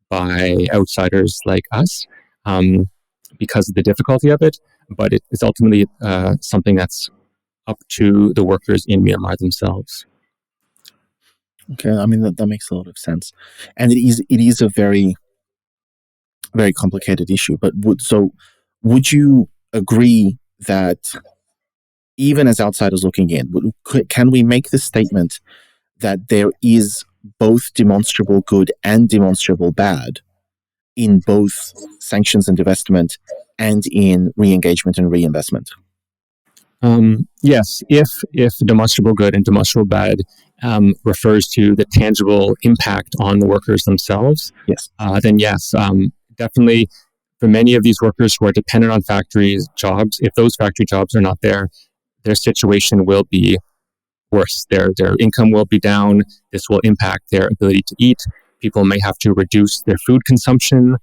by outsiders like us because of the difficulty of it, but it's ultimately something that's up to the workers in Myanmar themselves. Okay, I mean, that makes a lot of sense. And it is a very, very complicated issue. But would you agree that even as outsiders looking in, can we make the statement that there is both demonstrable good and demonstrable bad in both sanctions and divestment and in re-engagement and reinvestment? Yes, if demonstrable good and demonstrable bad refers to the tangible impact on the workers themselves, yes, then yes, definitely for many of these workers who are dependent on factory jobs, if those factory jobs are not there, their situation will be worse. Their income will be down. This will impact their ability to eat. People may have to reduce their food consumption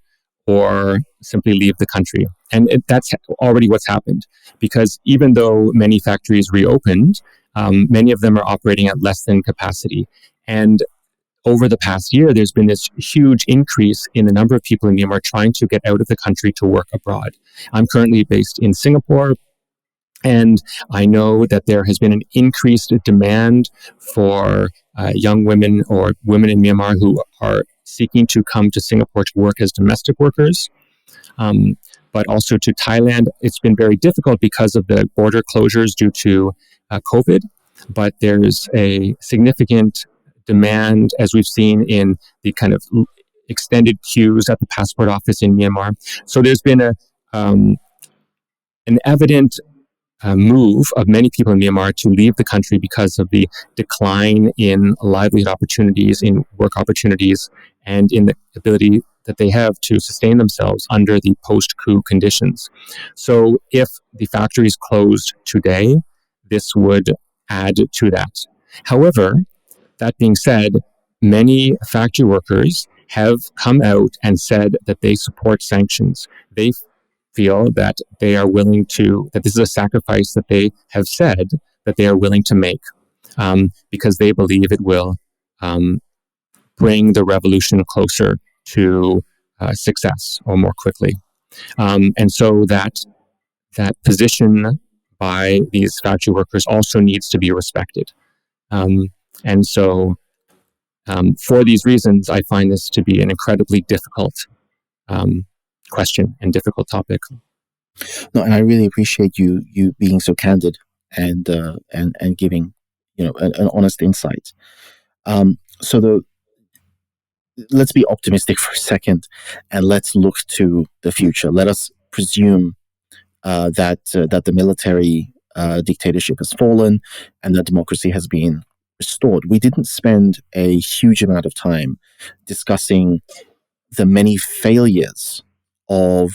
or simply leave the country. And that's already what's happened, because even though many factories reopened, many of them are operating at less than capacity. And over the past year, there's been this huge increase in the number of people in Myanmar trying to get out of the country to work abroad. I'm currently based in Singapore, and I know that there has been an increased demand for young women or women in Myanmar who are seeking to come to Singapore to work as domestic workers. But also to Thailand. It's been very difficult because of the border closures due to COVID, but there's a significant demand, as we've seen in the kind of extended queues at the passport office in Myanmar. So there's been an evident move of many people in Myanmar to leave the country because of the decline in livelihood opportunities, in work opportunities, and in the ability that they have to sustain themselves under the post-coup conditions. So if the factories closed today, this would add to that. However, that being said, many factory workers have come out and said that they support sanctions. They feel that they are willing to, that this is a sacrifice that they have said that they are willing to make, because they believe it will bring the revolution closer to success or more quickly. And so that position by these factory workers also needs to be respected. And so for these reasons, I find this to be an incredibly difficult question and difficult topic. No, and I really appreciate you being so candid and giving an honest insight. So let's be optimistic for a second, and let's look to the future. Let us presume that the military dictatorship has fallen and that democracy has been restored. We didn't spend a huge amount of time discussing the many failures of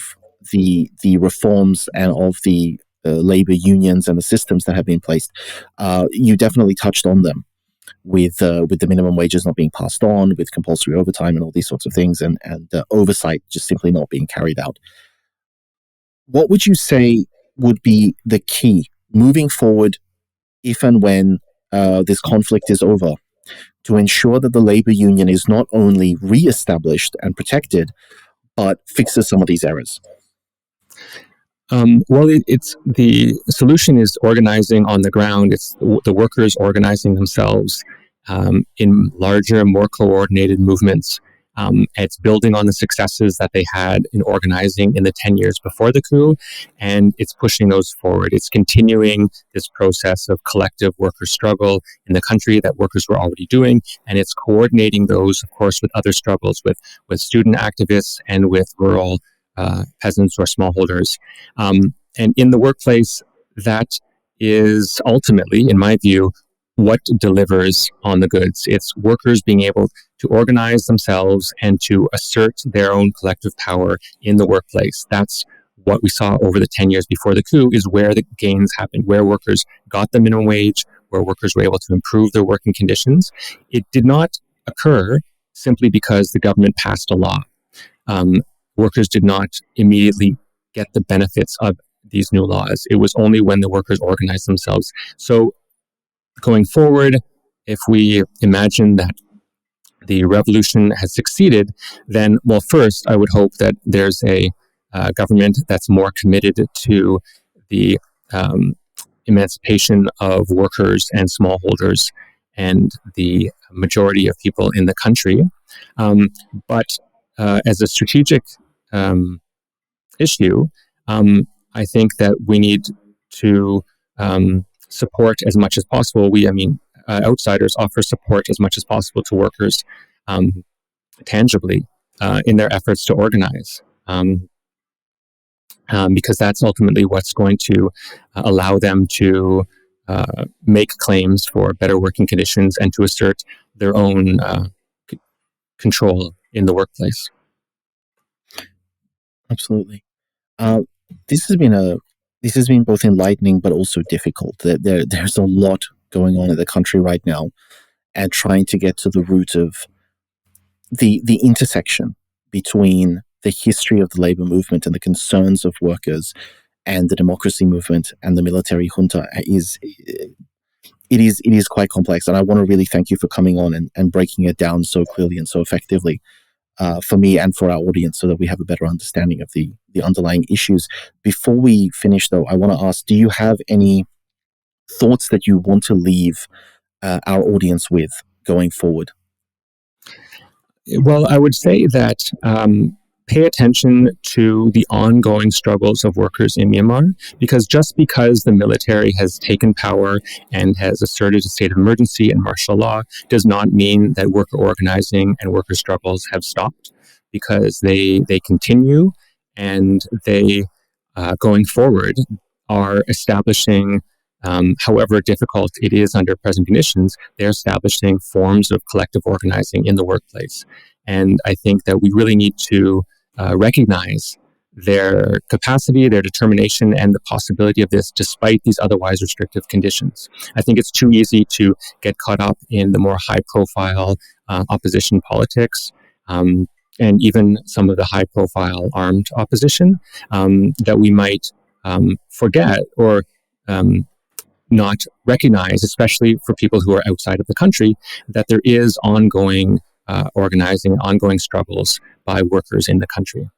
the reforms and of the labor unions and the systems that have been placed. You definitely touched on them with the minimum wages not being passed on, with compulsory overtime and all these sorts of things, and oversight just simply not being carried out. What would you say would be the key moving forward, if and when this conflict is over, to ensure that the labor union is not only re-established and protected, but fixes some of these errors? Well, it's the solution is organizing on the ground. It's the workers organizing themselves in larger, more coordinated movements. It's building on the successes that they had in organizing in the 10 years before the coup, and it's pushing those forward. It's continuing this process of collective worker struggle in the country that workers were already doing, and it's coordinating those, of course, with other struggles, with student activists and with rural peasants or smallholders. And in the workplace, that is ultimately, in my view, what delivers on the goods. It's workers being able to organize themselves and to assert their own collective power in the workplace. That's what we saw over the 10 years before the coup, is where the gains happened, where workers got the minimum wage, where workers were able to improve their working conditions. It did not occur simply because the government passed a law. Workers did not immediately get the benefits of these new laws. It was only when the workers organized themselves. So going forward, if we imagine that the revolution has succeeded, then, well, first, I would hope that there's a government that's more committed to the emancipation of workers and smallholders and the majority of people in the country. But as a strategic issue, I think that we need to support as much as possible. Outsiders offer support as much as possible to workers tangibly in their efforts to organize, because that's ultimately what's going to allow them to make claims for better working conditions and to assert their own control in the workplace. Absolutely. This has been both enlightening but also difficult. There's a lot going on in the country right now and trying to get to the root of the intersection between the history of the labor movement and the concerns of workers and the democracy movement and the military junta is quite complex. And I want to really thank you for coming on and breaking it down so clearly and so effectively for me and for our audience so that we have a better understanding of the underlying issues. Before we finish, though, I want to ask, do you have any thoughts that you want to leave our audience with going forward? Well, I would say that pay attention to the ongoing struggles of workers in Myanmar, because just because the military has taken power and has asserted a state of emergency and martial law does not mean that worker organizing and worker struggles have stopped, because they continue, and they, going forward, are establishing, however difficult it is under present conditions, they're establishing forms of collective organizing in the workplace. And I think that we really need to recognize their capacity, their determination, and the possibility of this despite these otherwise restrictive conditions. I think it's too easy to get caught up in the more high-profile opposition politics, and even some of the high-profile armed opposition, that we might forget or not recognize, especially for people who are outside of the country, that there is ongoing organizing, ongoing struggles by workers in the country.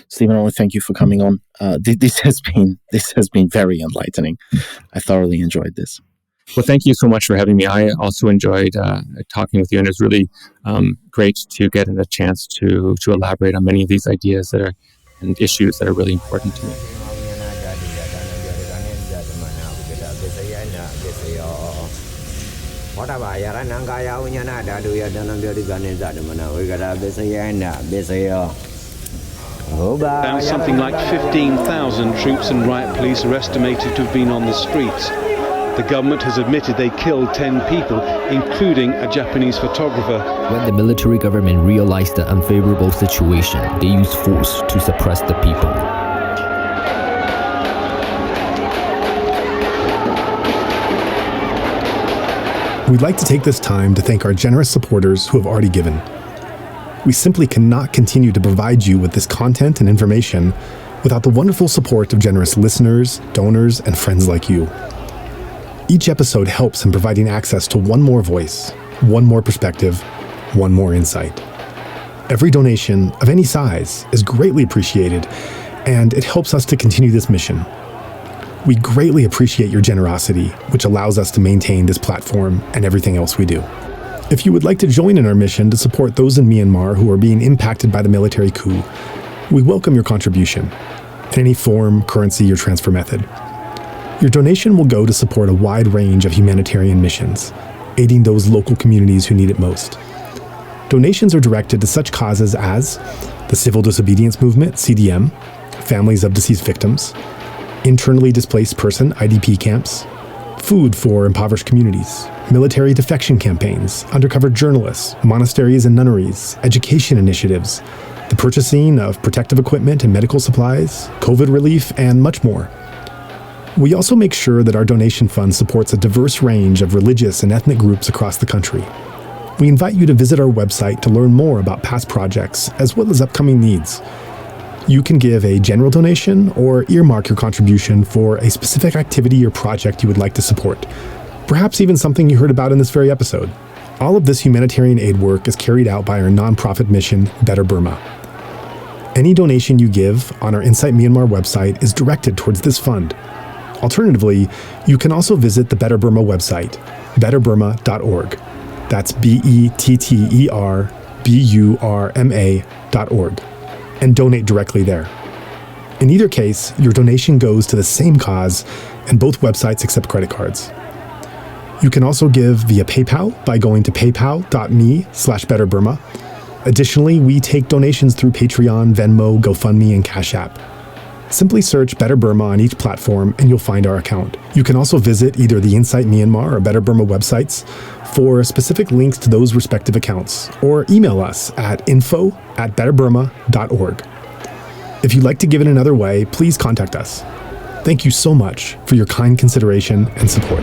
Stephen, I want to thank you for coming on. This has been very enlightening. I thoroughly enjoyed this. Well, thank you so much for having me. I also enjoyed talking with you, and it's really great to get a chance to elaborate on many of these ideas and issues that are really important to me. Now, something like 15,000 troops and riot police are estimated to have been on the streets. The government has admitted they killed 10 people, including a Japanese photographer. When the military government realized the unfavorable situation, they used force to suppress the people. We'd like to take this time to thank our generous supporters who have already given. We simply cannot continue to provide you with this content and information without the wonderful support of generous listeners, donors, and friends like you. Each episode helps in providing access to one more voice, one more perspective, one more insight. Every donation of any size is greatly appreciated, and it helps us to continue this mission. We greatly appreciate your generosity, which allows us to maintain this platform and everything else we do. If you would like to join in our mission to support those in Myanmar who are being impacted by the military coup, we welcome your contribution in any form, currency, or transfer method. Your donation will go to support a wide range of humanitarian missions, aiding those local communities who need it most. Donations are directed to such causes as the Civil Disobedience Movement, CDM, families of deceased victims, internally displaced person, IDP camps, food for impoverished communities, military defection campaigns, undercover journalists, monasteries and nunneries, education initiatives, the purchasing of protective equipment and medical supplies, COVID relief, and much more. We also make sure that our donation fund supports a diverse range of religious and ethnic groups across the country. We invite you to visit our website to learn more about past projects as well as upcoming needs. You can give a general donation or earmark your contribution for a specific activity or project you would like to support, perhaps even something you heard about in this very episode. All of this humanitarian aid work is carried out by our nonprofit mission, Better Burma. Any donation you give on our Insight Myanmar website is directed towards this fund. Alternatively, you can also visit the Better Burma website, betterburma.org. That's BETTERBURMA.org, and donate directly there. In either case, your donation goes to the same cause, and both websites accept credit cards. You can also give via PayPal by going to paypal.me/betterburma. Additionally, we take donations through Patreon, Venmo, GoFundMe, and Cash App. Simply search Better Burma on each platform and you'll find our account. You can also visit either the Insight Myanmar or Better Burma websites for specific links to those respective accounts, or email us at info@betterburma.org. If you'd like to give it another way, please contact us. Thank you so much for your kind consideration and support.